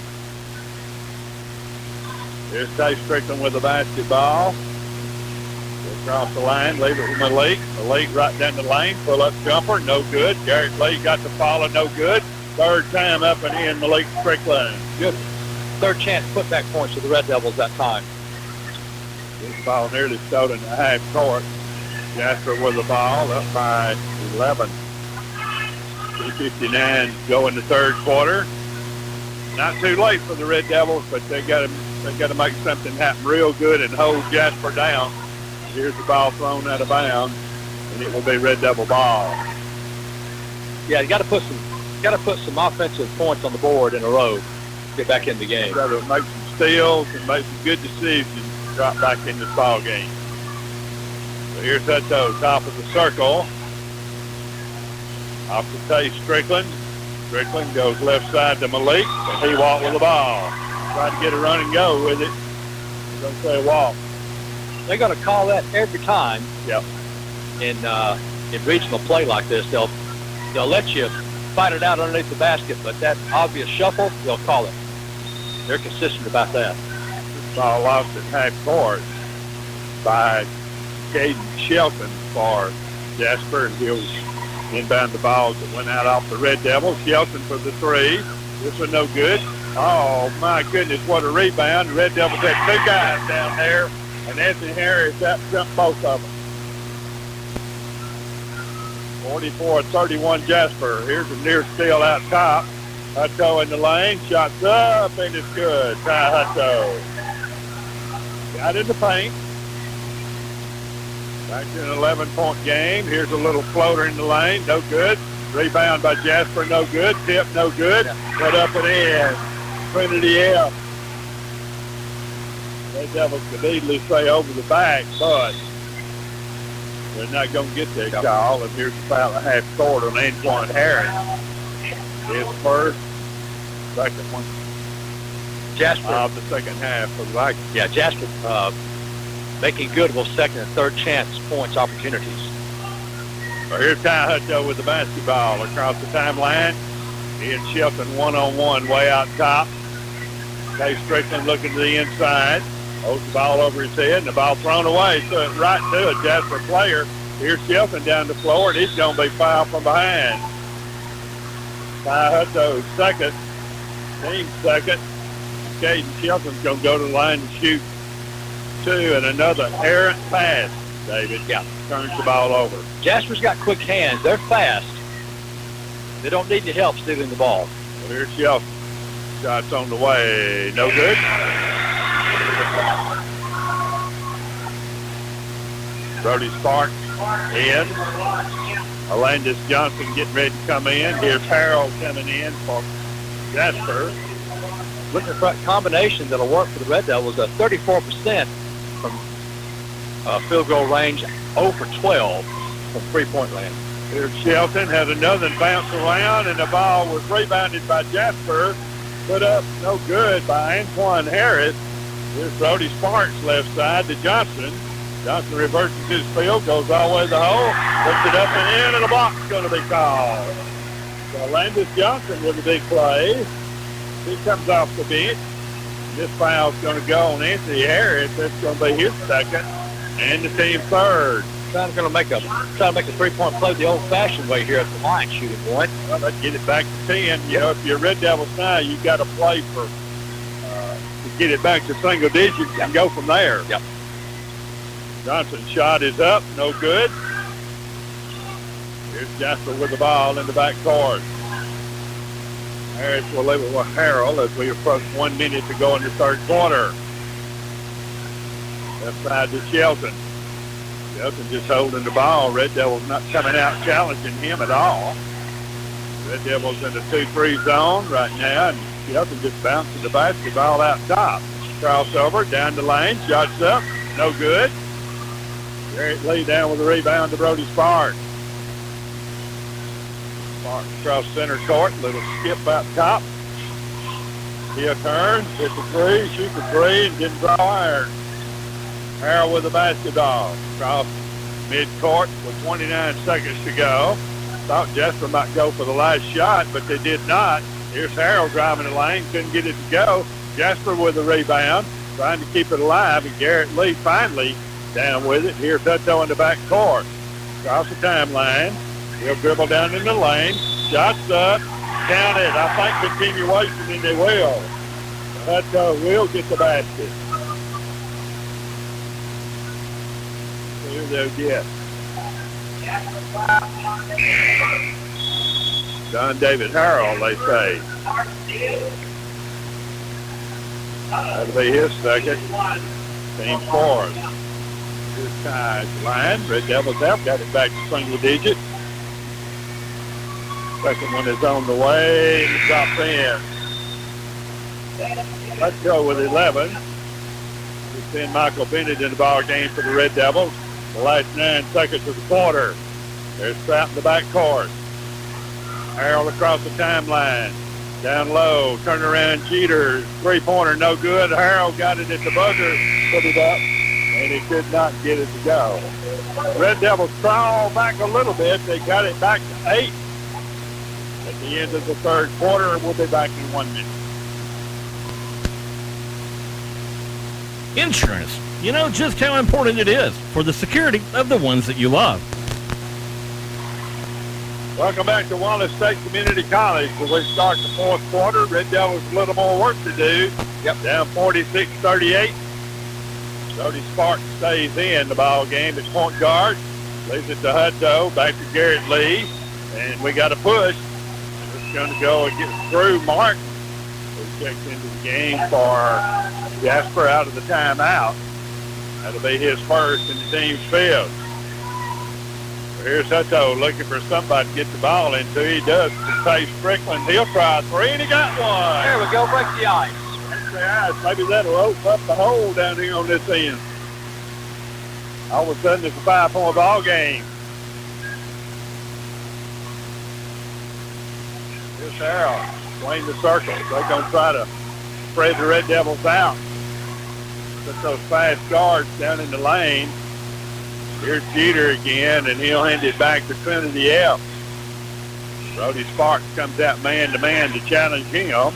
Here's Tayi Strickland with the basketball. Across the line, leave it with Malik. Malik right down the lane, pull up jumper, no good. Garrett Lee got the follow, no good. Third time up and in, Malik Strickland. Good. Third chance putback points for the Red Devils that time. This ball nearly stolen in the half court. Jasper with the ball, up by 11. 3:59 go in the third quarter. Not too late for the Red Devils, but they got to make something happen real good and hold Jasper down. Here's the ball thrown out of bounds, and it will be Red Devil ball. Yeah, you got to put some offensive points on the board in a row to get back in the game. Got to make some steals and make some good decisions to drop back in this ball game. So here's Hutto, top of the circle. Off to Tayi Strickland. Strickland goes left side to Malik, and he walked with the ball. Trying to get a run and go with it. We're going to say walk. They're going to call that every time. Yep. In regional play like this, they'll let you fight it out underneath the basket, but that obvious shuffle, they'll call it. They're consistent about that. Ball lost at half court by Caden Shelton for Jasper, and he'll inbound the balls that went out off the Red Devils. Shelton for the three. This one no good. Oh, my goodness, what a rebound. The Red Devils had two guys down there, and Anthony Harris out-jumped both of them. 44-31 Jasper. Here's a near steal out top. Hutto in the lane. Shots up, and it's good. Tayi Hutto. Got in the paint. Back to an 11-point game. Here's a little floater in the lane. No good. Rebound by Jasper. No good. Tip. No good. Put up and in. Trinity F. Red Devils could easily say over the back, but they're not going to get their call. And here's the foul at half court on Antoine Harris. His first, second one. Jasper. Of the second half for the Vikings. Yeah, Jasper making good of those second and third chance points opportunities. So here's Tayi Hutto with the basketball across the timeline. He and Shelton one-on-one way out top. Tayi Strickland looking to the inside. Holds the ball over his head, and the ball thrown away. So it's right to a Jasper player. Here's Shelton down the floor, and he's going to be fouled from behind. Tayi Hutto second. Team second. Caden Shelton's going to go to the line and shoot two, and another errant pass, David. Yeah. Turns the ball over. Jasper's got quick hands. They're fast. They don't need your help stealing the ball. Well, here's Shelton. Shots on the way. No good. Brody Sparks in. Alandis Johnson getting ready to come in. Here's Harold coming in for Jasper. Looking for a combination that'll work for the Red Devils. 34% from field goal range, 0 for 12 from three-point land. Here's Shelton, had another bounce around, and the ball was rebounded by Jasper. Put up, no good by Antoine Harris. Here's Brody Sparks left side to Johnson. Johnson reverses his field, goes all the way to the hole, puts it up and in, and a block's going to be called. So Landis Johnson with a big play. He comes off the bench. This foul's going to go on Anthony Harris. That's going to be his second and the team third. Trying to make a three-point play the old-fashioned way here at the line, shooting one. Well, let's get it back to 10. You know, if you're Red Devils now, you've got to play for to get it back to single digits and go from there. Yep. Johnson's shot is up, no good. Here's Jasper with the ball in the back court. Harris will leave it with Harold as we approach 1 minute to go in the third quarter. Left side to Shelton. Shelton just holding the ball. Red Devils not coming out challenging him at all. Red Devils in the 2-3 zone right now, and Shelton just bouncing the basketball out top. Crossover, down the lane, shots up, no good. Garrett Lee down with the rebound to Brody Sparks. Sparks across center court, little skip out top. He'll turn, hit the three, shoot the three, and didn't draw iron. Harold with the basketball. Across mid-court with 29 seconds to go. Thought Jasper might go for the last shot, but they did not. Here's Harold driving the lane, couldn't get it to go. Jasper with the rebound, trying to keep it alive, and Garrett Lee finally down with it. Here's Hutto in the back court. Across the timeline. He'll dribble down in the lane. Shots up. Count it. I think continuation, and they will. Hutto will get the basket. Here they'll get. John David Harold, they say. That'll be his second. Team fourth. Here's Tayi's line. Red Devils have got it back to single digits. Second one is on the way. It's dropped in. Let's go with 11. It's been Michael Bennett in the ball game for the Red Devils. The last 9 seconds of the quarter. There's Trout in the back court. Harold across the timeline. Down low, turn around, Jeter, three-pointer, no good. Harrell got it at the buzzer, put it up, and he could not get it to go. Red Devils crawl back a little bit. They got it back to 8 at the end of the third quarter. We'll be back in 1 minute. Insurance. You know just how important it is for the security of the ones that you love. Welcome back to Wallace State Community College. As we start the fourth quarter, Red Devils a little more work to do. Down 46-38. Jody Sparks stays in the ball game at point guard. Leaves it to Hutto, back to Garrett Lee. And we got a push. It's going to go against Drew Martin, who checks into the game for Jasper out of the timeout. That'll be his first in the team's fifth. Here's Hutto looking for somebody to get the ball into. He does. Tayi Strickland. He'll try a three, and he got one. There we go. Break the ice. Break the ice. Maybe that'll open up the hole down here on this end. All of a sudden, it's a 5-point ball game. Here's Harrell. Swing the circle. They're going to try to spread the Red Devils out. Put those fast guards down in the lane. Here's Jeter again, and he'll hand it back to Trinity F. Brody Sparks comes out man-to-man to challenge him.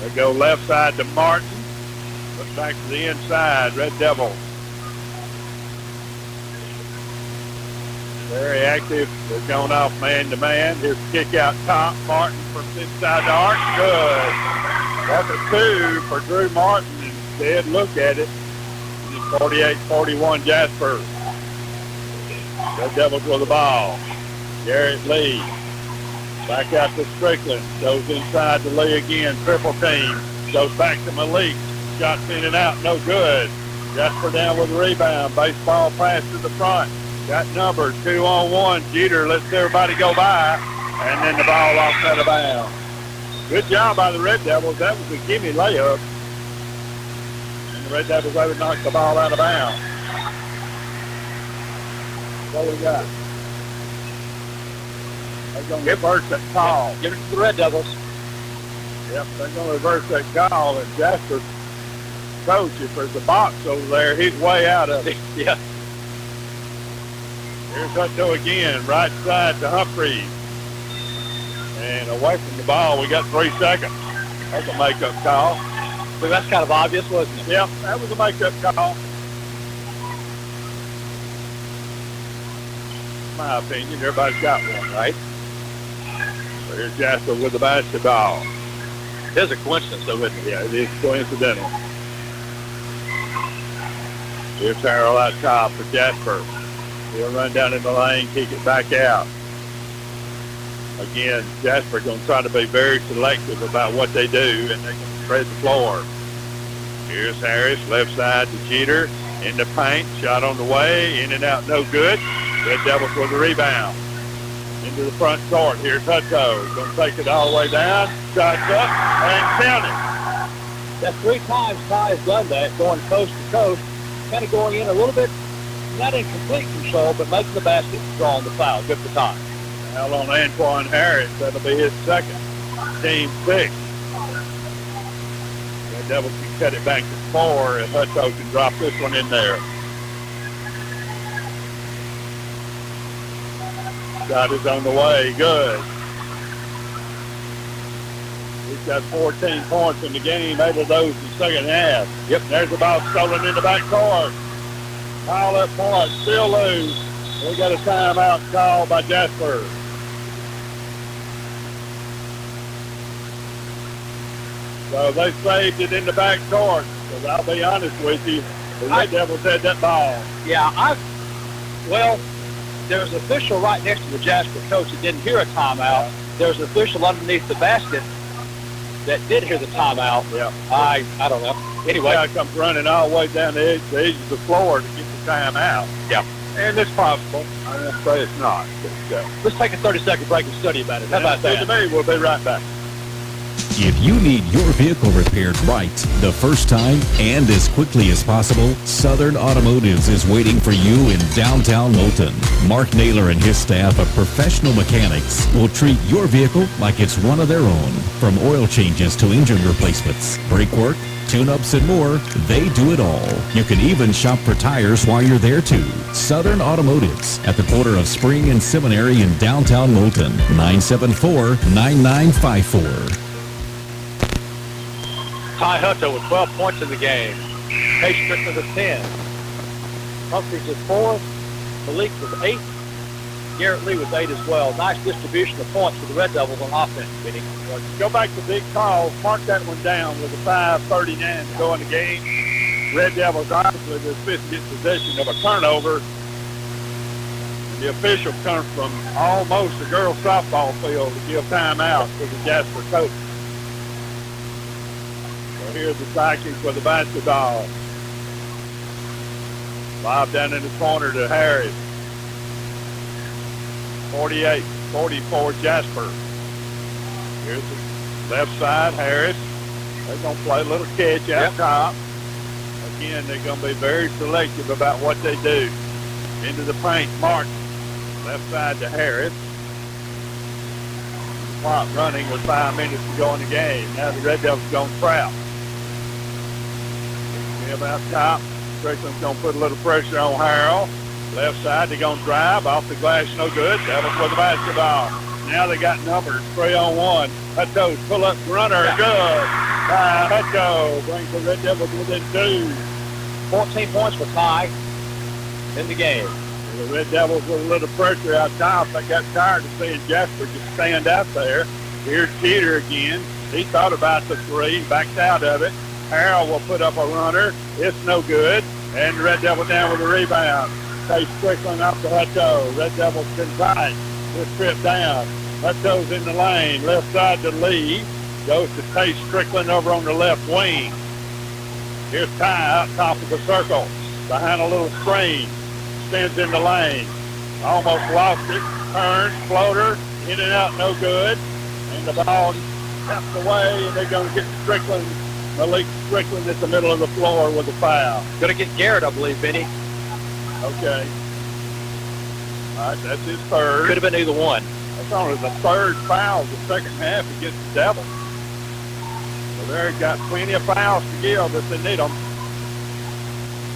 They go left side to Martin. Look back to the inside. Red Devils. Very active. They're going off man-to-man. Here's a kick out top. Martin from inside the arc. Good. That's a 2 for Drew Martin. Instead, look at it. 48-41 Jasper. Red Devils with the ball. Garrett Lee. Back out to Strickland. Goes inside to Lee again. Triple team. Goes back to Malik. Shots in and out. No good. Jasper down with the rebound. Baseball pass to the front. Got numbers. 2-on-1. Jeter lets everybody go by. And then the ball off out of bounds. Good job by the Red Devils. That was a gimme layup. And the Red Devils able to knock the ball out of bounds. What we got? They're going to reverse that call. Give it to the Red Devils. Yep, they're going to reverse that call. And Jasper, coach, if there's a box over there, he's way out of it. Yeah. Here's Hutto again, right side to Humphreys. And away from the ball, we got 3 seconds. That's a make-up call. But that's kind of obvious, wasn't it? Yep, that was a make-up call. In my opinion, everybody's got one, right? So here's Jasper with the basketball. There's a coincidence, though, isn't it? Yeah, it is coincidental. Here's Harrell out top for Jasper. He'll run down in the lane, kick it back out. Again, Jasper going to try to be very selective about what they do, and they're going to spread the floor. Here's Harris, left side to Jeter, in the paint, shot on the way, in and out, no good. Red Devils with the rebound. Into the front court. Here's Hutto. Going to take it all the way down. Shots up and count it. That's 3 times Ty has done that, going coast to coast, kind of going in a little bit, not in complete control, but making the basket, drawing the foul. Good for Ty. Foul on Antoine Harris. That'll be his second. Team 6. Red Devils can cut it back to 4 if Hutto can drop this one in there. Shot is on the way. Good. He's got 14 points in the game, 8 of those in the second half. Yep, there's the ball stolen in the back court. Pile up points, still lose. We got a timeout called by Jasper. So they saved it in the back court. Because I'll be honest with you, the Red Devils had that ball. Yeah, well, there's an official right next to the Jasper coach that didn't hear a timeout. There's an official underneath the basket that did hear the timeout. Yeah. I don't know. Anyway. The guy comes running all the way down the edge of the floor to get the timeout. Yeah. And it's possible. I won't say it's not. Let's take a 30-second break and study about it. How about that? To me, we'll be right back. If you need your vehicle repaired right, the first time, and as quickly as possible, Southern Automotives is waiting for you in downtown Moulton. Mark Naylor and his staff of professional mechanics will treat your vehicle like it's one of their own. From oil changes to engine replacements, brake work, tune-ups, and more, they do it all. You can even shop for tires while you're there, too. Southern Automotives at the corner of Spring and Seminary in downtown Moulton. 974-9954. Ty Hutto with 12 points in the game. Tayi Strickland with 10. Humphreys with 4. Malik with 8. Garrett Lee with 8 as well. Nice distribution of points for the Red Devils on offense, Benny. Go back to big calls. Mark that one down with a 5:39 to go in the game. Red Devils obviously the fifth gets possession of a turnover. And the official comes from almost the girls' softball field to give timeout to the Jasper coach. So here's the Vikings with the basketball. Lob down in the corner to Harris. 48-44 Jasper. Here's the left side, Harris. They're going to play a little catch out top. Again, they're going to be very selective about what they do. Into the paint, Martin. Left side to Harris. Clock running with 5 minutes to go in the game. Now the Red Devils going to trap. Out top. Strickland's going to put a little pressure on Harrell. Left side, they're going to drive. Off the glass, no good. Devils with the basketball. Now they got numbers, 3-on-1. Hutto, pull-up runner, good. Hutto brings the Red Devils within 2. 14 points for Ty in the game. The Red Devils with a little pressure out top. They got tired of seeing Jasper just stand out there. Here's Cheater again. He thought about the 3, backed out of it. Harrell will put up a runner. It's no good. And the Red Devil down with the rebound. Tayi Strickland up to Hutto. Red Devils can tight. This trip down. Hutto's in the lane. Left side to Lee. Goes to Tayi Strickland over on the left wing. Here's Ty out top of the circle. Behind a little screen. Stands in the lane. Almost lost it. Turns. Floater. In and out. No good. And the ball tapped away. And they're going to get Strickland. Malik Strickland at the middle of the floor with a foul. Going to get Garrett, I believe, Benny. Okay. All right, that's his third. Could have been either one. That's only the third foul of the second half against the Devils. So they've got plenty of fouls to give if they need them.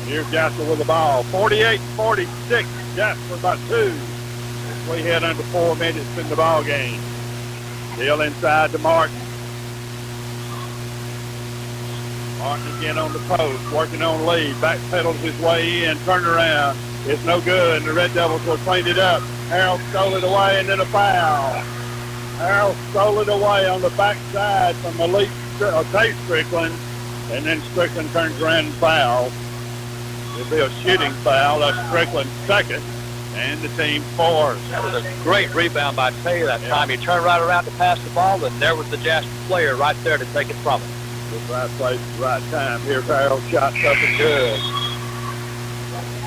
And here's Jasper with the ball. 48-46. Jasper by 2. As we head under 4 minutes in the ball game. Still inside to Martin. Martin again on the post, working on Lee. Backpedals his way in, turned around. It's no good, and the Red Devils will clean it up. Harold stole it away, and then a foul. Harold stole it away on the backside from Tayi Strickland, and then Strickland turns around and fouls. It'll be a shooting foul. That's Strickland's second, and the team fours. That was a great rebound by Tayi that time. He turned right around to pass the ball, and there was the Jasper player right there to take it from him. Right place, right time. Here's Harold, shot up and good.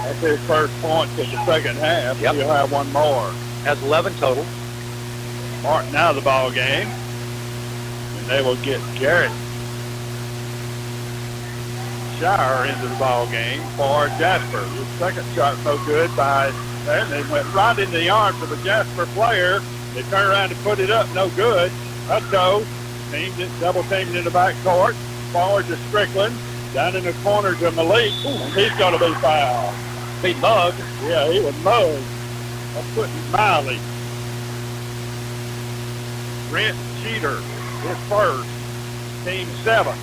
That's his first points of the second half. Yep. He'll have one more. Has 11 total. Martin out of the ball game. And they will get Garrett Pschirrer into the ball game for Jasper. His second shot no good by there. They went right into the arms of the Jasper player. They turned around and put it up, no good. Hutto double teamed in the back court. Forward to Strickland. Down in the corner to Malik. And he's going to be fouled. He mugged. Yeah, he was mugged. I'm putting it mildly. Brent Cheater, his first. Team 7.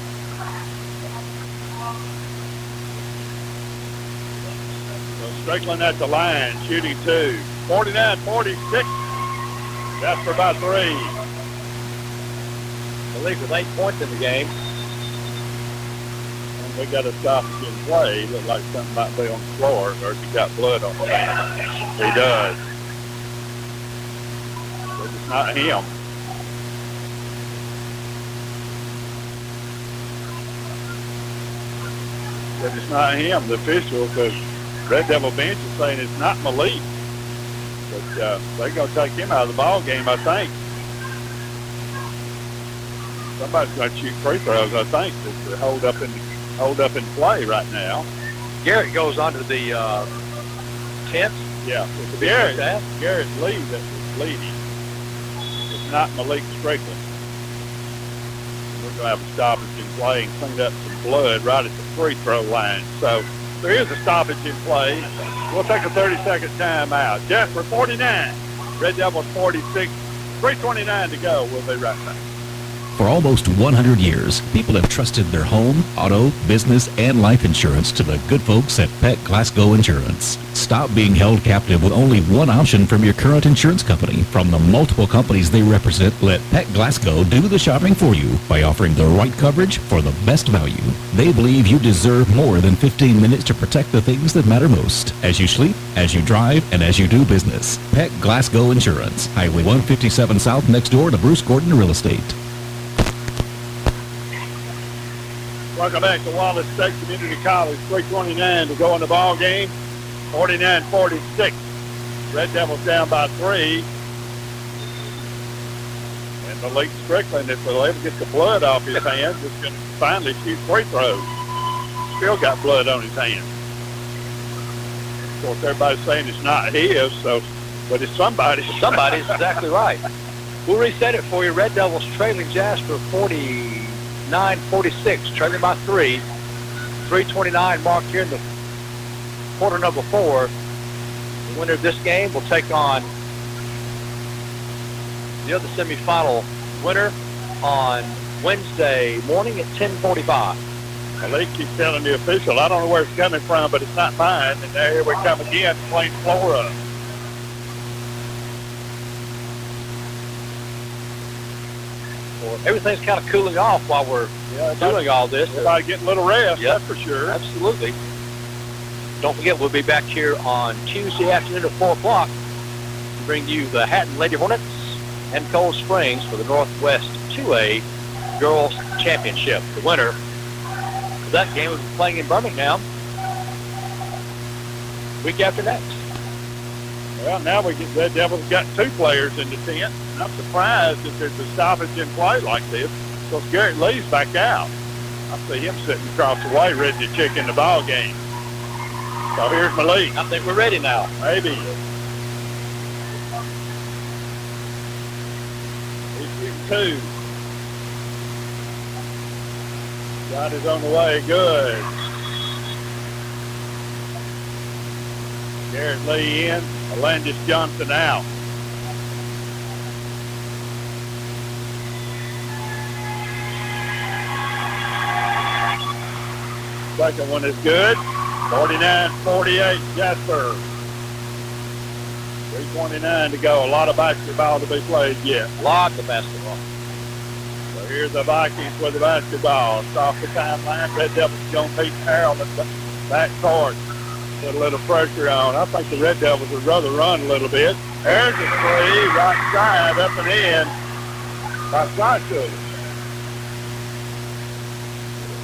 So Strickland at the line, shooting 2. 49-46. Jasper by 3. Malik with 8 points in the game. And we got to stop and get play. Look like something might be on the floor, or he got blood on it. He does. But it's not him. But it's not him, the official, because Red Devil bench is saying it's not Malik. But they're going to take him out of the ball game, I think. Somebody's going to shoot free throws, I think. It's hold up in play right now. Garrett goes onto the 10th. Yeah, it's Garrett Lee that was leading. It's not Malik Strickland. We're going to have a stoppage in play and clean up some blood right at the free throw line. So there is a stoppage in play. We'll take a 30-second timeout. Jasper 49, Red Devils 46, 3:29 to go. We'll be right back. For almost 100 years, people have trusted their home, auto, business, and life insurance to the good folks at Pet Glasgow Insurance. Stop being held captive with only one option from your current insurance company. From the multiple companies they represent, let Pet Glasgow do the shopping for you by offering the right coverage for the best value. They believe you deserve more than 15 minutes to protect the things that matter most as you sleep, as you drive, and as you do business. Pet Glasgow Insurance, Highway 157 South, next door to Bruce Gordon Real Estate. Welcome back to Wallace State Community College. 3:29 to go in the ball game. 49-46. Red Devils down by 3. And Malik Strickland, if they'll ever get the blood off his hands, is going to finally shoot free throws. Still got blood on his hands. Of course, everybody's saying it's not his, but it's somebody's. Somebody's exactly right. We'll reset it for you. Red Devils trailing Jasper 49-46, trailing by 3. 3:29 mark here in the quarter number 4. The winner of this game will take on the other semifinal winner on Wednesday morning at 10:45. Malik keeps telling the official, I don't know where it's coming from, but it's not mine. And there we come again, clean floor up. Everything's kind of cooling off while we're doing all this. Everybody getting a little rest, Yep, that's for sure. Absolutely. Don't forget, we'll be back here on Tuesday afternoon at 4 o'clock to bring you the Hatton Lady Hornets and Cold Springs for the Northwest 2A Girls Championship. The winner of that game will be playing in Birmingham week after next. Well, now we get Red Devils got 2 players in the tent. I'm surprised that there's a stoppage in play like this because Garrett Lee's back out. I see him sitting across the way ready to check in the ball game. So here's Malik. I think we're ready now. Maybe. He's shooting 2. Shot is on the way. Good. Garrett Lee in. Alandis Johnson out. Second one is good. 49-48, Jasper. 3:29 to go. A lot of basketball to be played yet. Lots of basketball. So here's the Vikings with the basketball. It's off the timeline. Red Devils going to beat Harold at the back court. Put a little pressure on. I think the Red Devils would rather run a little bit. There's a 3, right side, up and in. By Sasha.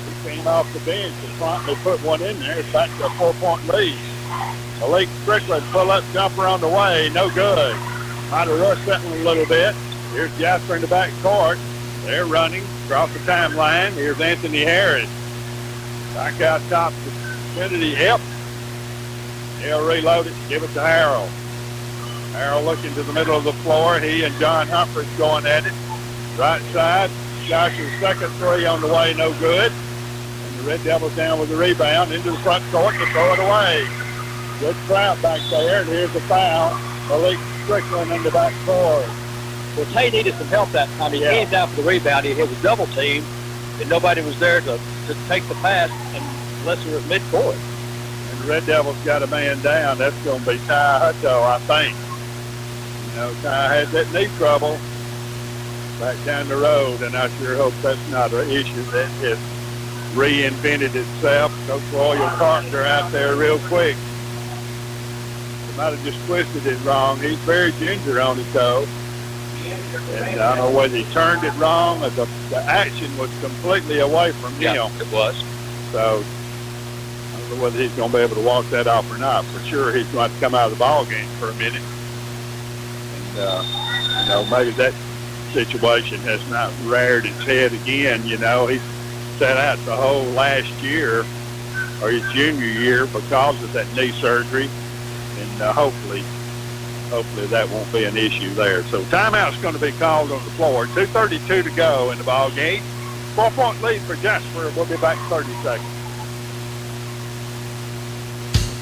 He came off the bench and promptly put one in there. It's back to a 4-point lead. Malik Strickland pull-up jumper on the way. No good. Might have rushed that one a little bit. Here's Jasper in the back court. They're running across the timeline. Here's Anthony Harris. Back out top to Kennedy. Yep. He'll reload it, give it to Harold. Harold looking to the middle of the floor. He and John Humphreys going at it. Right side. Josh's second 3 on the way, no good. And the Red Devils down with the rebound into the front court to throw it away. Good crowd back there, and here's the foul. Malik Strickland in the back court. Well, Tayi needed some help that time. He came down for the rebound. He was double teamed, and nobody was there to take the pass unless he was mid-court. And the Red Devils got a man down. That's going to be Tayi Hutto, I think. You know, Tayi had that knee trouble back down the road, and I sure hope that's not an issue that has reinvented itself. Coach Royal Carpenter out there real quick. He might have just twisted it wrong. He's very ginger on his toe. And I don't know whether he turned it wrong or the action was completely away from him. Yeah, it was. So I don't know whether he's going to be able to walk that off or not. For sure, he's going to have to come out of the ball game for a minute. And, you know, maybe that situation has not reared its head again. You know, he's sat out the whole last year or his junior year because of that knee surgery, and hopefully that won't be an issue there. So timeout's going to be called on the floor. 2:32 to go in the ball game. 4-point lead for Jasper. We'll be back in 30 seconds.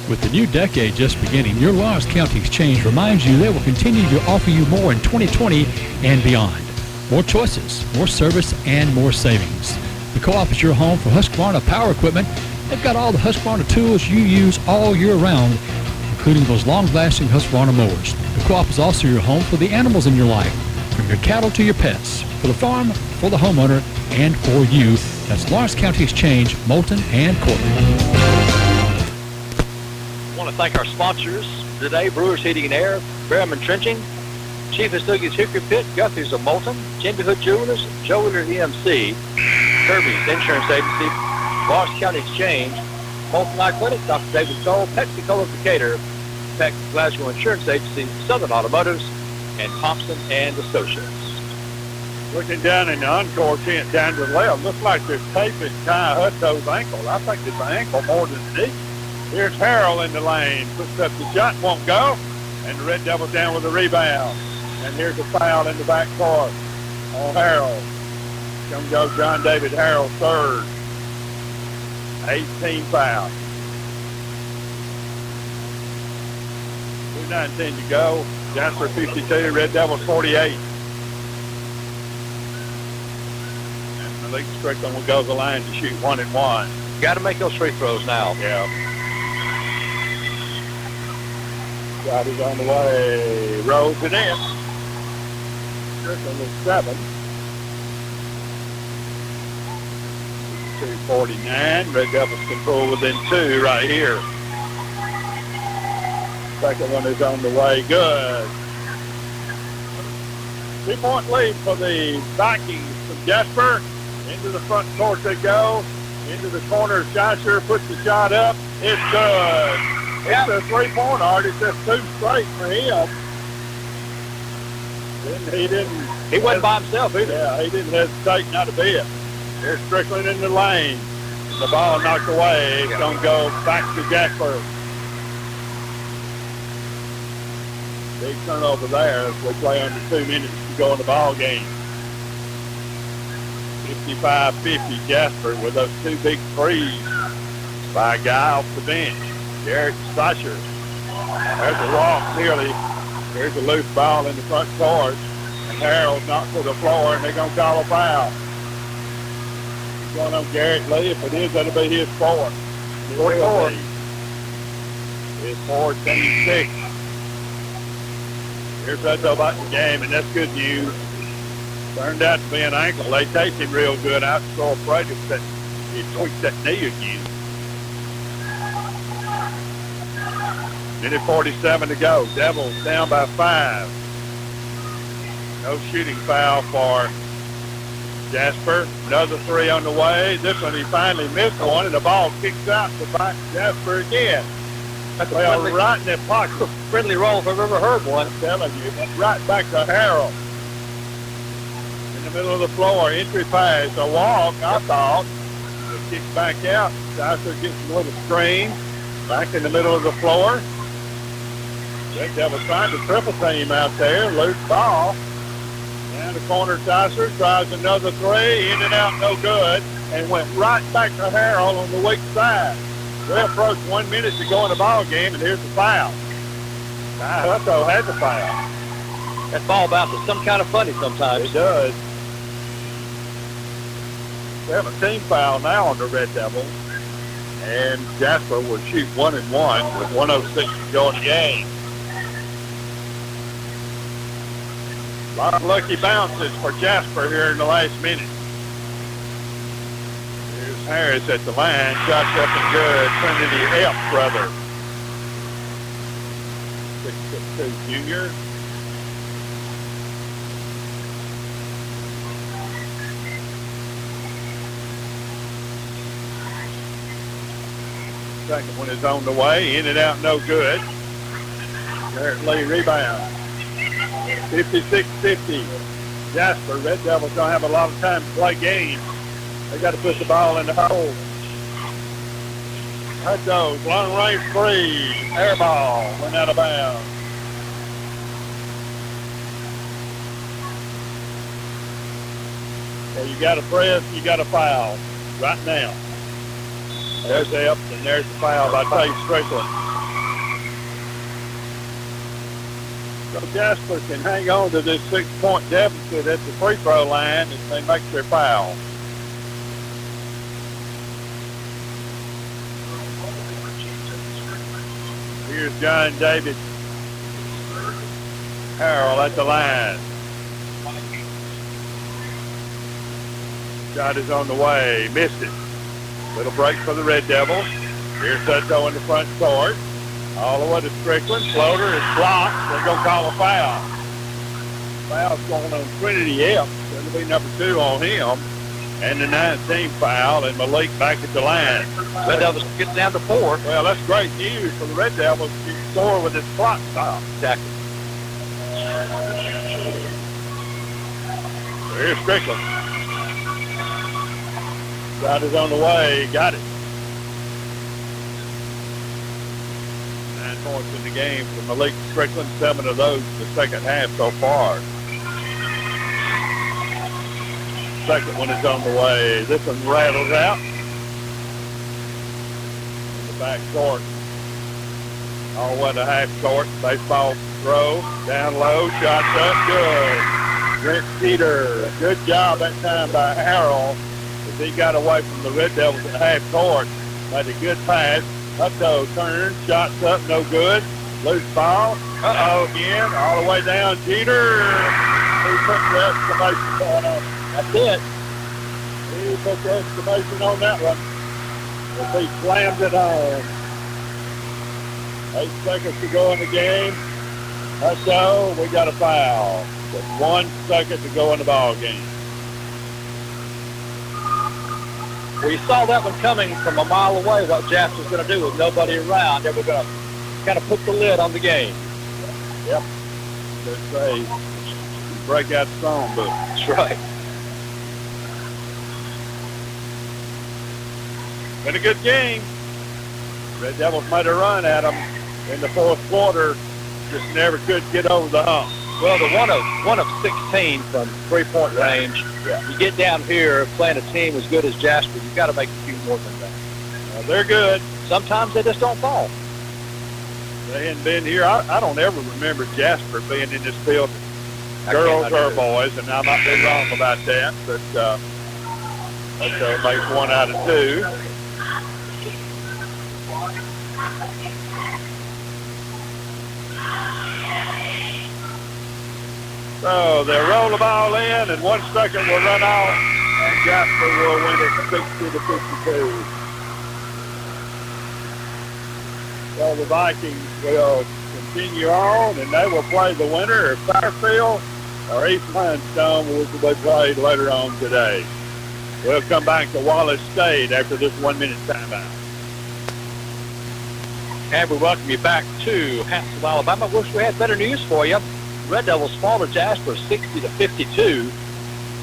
With the new decade just beginning, your Lawrence County Exchange reminds you they will continue to offer you more in 2020 and beyond. More choices, more service, and more savings. The Co-op is your home for Husqvarna power equipment. They've got all the Husqvarna tools you use all year round, including those long-lasting Husqvarna mowers. The Co-op is also your home for the animals in your life, from your cattle to your pets, for the farm, for the homeowner, and for you. That's Lawrence County Exchange, Moulton, and Cortland. I want to thank our sponsors today: Brewers Heating and Air, Berryman Trenching, Chief and Stuggy's Hickory Pit, Guthrie's of Moulton, Jimmy Hood Jewelers, Joe Wheeler EMC, Kirby's Insurance Agency, Lawrence County Exchange, Moulton Eye Clinic, Dr. David Cole, Pepsi-Cola Decatur, Peck Glasgow Insurance Agency, Southern Automotives, and Thompson and Associates. Looking down in the encore tent down to the left, looks like there's tape in Tayi Hutto's ankle. I think it's an ankle more than a knee. Here's Harrell in the lane, puts up the shot, won't go, and the Red Devils down with the rebound. And here's a foul in the back court on Harrell. Come go John David Harrell, third. 18 foul. 2:19 to go. Jasper 52, Red Devils 48. And Malik Strickland will go to the line to shoot 1 and 1. Got to make those free throws now. Yeah. Shot is on the way. Rolls it in. Strickland is 7. 2:49. Red Devils control within 2 right here. Second one is on the way. Good. 2-point lead for the Vikings from Jasper. Into the front court they go. Into the corner. Jasper puts the shot up. It's good. It's a 3-point artist. That's 2 straight for him. He wasn't by himself either. Yeah, he didn't hesitate not a bit. There's Strickland in the lane. The ball knocked away. It's going to go back to Jasper. Big turnover there as we play under 2 minutes to go in the ball game. 55-50 Jasper with those 2 big threes by a guy off the bench. Garrett Pschirrer. There's a walk nearly. There's a loose ball in the front court. And Harold's knocked to the floor, and they're going to call a foul. It's going on Garrett Lee. If it is, that'll be his 4th. 44. His 4th, and he's 6. Here's Hutto about the game, and that's good news. Turned out to be an ankle. They taped him real good. I was so afraid that he tweaked that knee again. Minute 47 to go. Devils down by 5. No shooting foul for Jasper. Another 3 on the way. This one he finally missed one, and the ball kicks out to back Jasper again. That's right in their pocket. Friendly roll if I've ever heard one. I'm telling you. Right back to Harrell. In the middle of the floor. Entry pass. A walk, I thought. Kick back out. Jasper gets a little screen. Back in the middle of the floor. Red Devil trying to triple team out there. Loose ball. Down the corner, Jasper tries another 3. In and out, no good. And went right back to Harrell on the weak side. We approach 1 minute to go in the ball game, and here's the foul. Hutto had the foul. That ball bounces some kind of funny sometimes. It does. 17 foul now on the Red Devils. And Jasper will shoot 1 and 1 with 1:06 to go in the game. A lot of lucky bounces for Jasper here in the last minute. Here's Harris at the line. Shots up and good. Trinity F, brother. 6'2" junior. Second one is on the way. In and out, no good. Garrett Lee rebound. 56-50. Jasper. Red Devils don't have a lot of time to play games. They got to put the ball in the hole. Hutto, long range three, air ball, went out of bounds. So you got a press, you got a foul right now. There's the up, and there's the foul by Tayi Strickland. So Jasper can hang on to this 6-point deficit at the free throw line if they make their foul. Here's John David Harrell at the line. Shot is on the way. Missed it. Little break for the Red Devils. Here's Hutto in the front court. All the way to Strickland. Floater is blocked. They're going to call a foul. Foul's going on Trinity F. That'll be number 2 on him. And the 19th foul, and Malik back at the line. Red Devils get down to 4. Well, that's great news for the Red Devils to score with this clock stop. Exactly. Here's Strickland. Shot is on the way. Got it. 9 points in the game for Malik Strickland. 7 of those in the second half so far. Second one is on the way. This one rattles out. In the back court. All the way to half court. Baseball throw. Down low. Shots up. Good. Brent Peter. Good job that time by Harrell. As he got away from the Red Devils at half court. Made a good pass. Hutto turns. Shots up. No good. Loose ball. Uh-oh again. All the way down. Jeter. He put the exclamation point on. That's it. He put the exclamation on that one. As he slams it home. 8 seconds to go in the game. Hutto, we got a foul. With 1 second to go in the ball game. We saw that one coming from a mile away, what Jasper's going to do with nobody around. They were going to kind of put the lid on the game. Yep. Let's say, break out the songbook. That's right. Been a good game. Red Devils made a run at them in the fourth quarter. Just never could get over the hump. Well, the one of 16 from three-point range. Yeah. You get down here playing a team as good as Jasper, you've got to make a few more than that. They're good. Sometimes they just don't fall. They hadn't been here. I don't ever remember Jasper being in this field, girls or boys, and I might be wrong about that, but that makes 1 out of 2. So they'll roll the ball in, and 1 second will run off, and Jasper will win it 60-52. So the Vikings will continue on, and they will play the winner of Fairfield or East Limestone, which will be played later on today. We'll come back to Wallace State after this 1-minute timeout. And we welcome you back to Hansel, Alabama. Wish we had better news for you. Red Devils fall to Jasper 60-52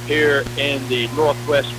here in the Northwest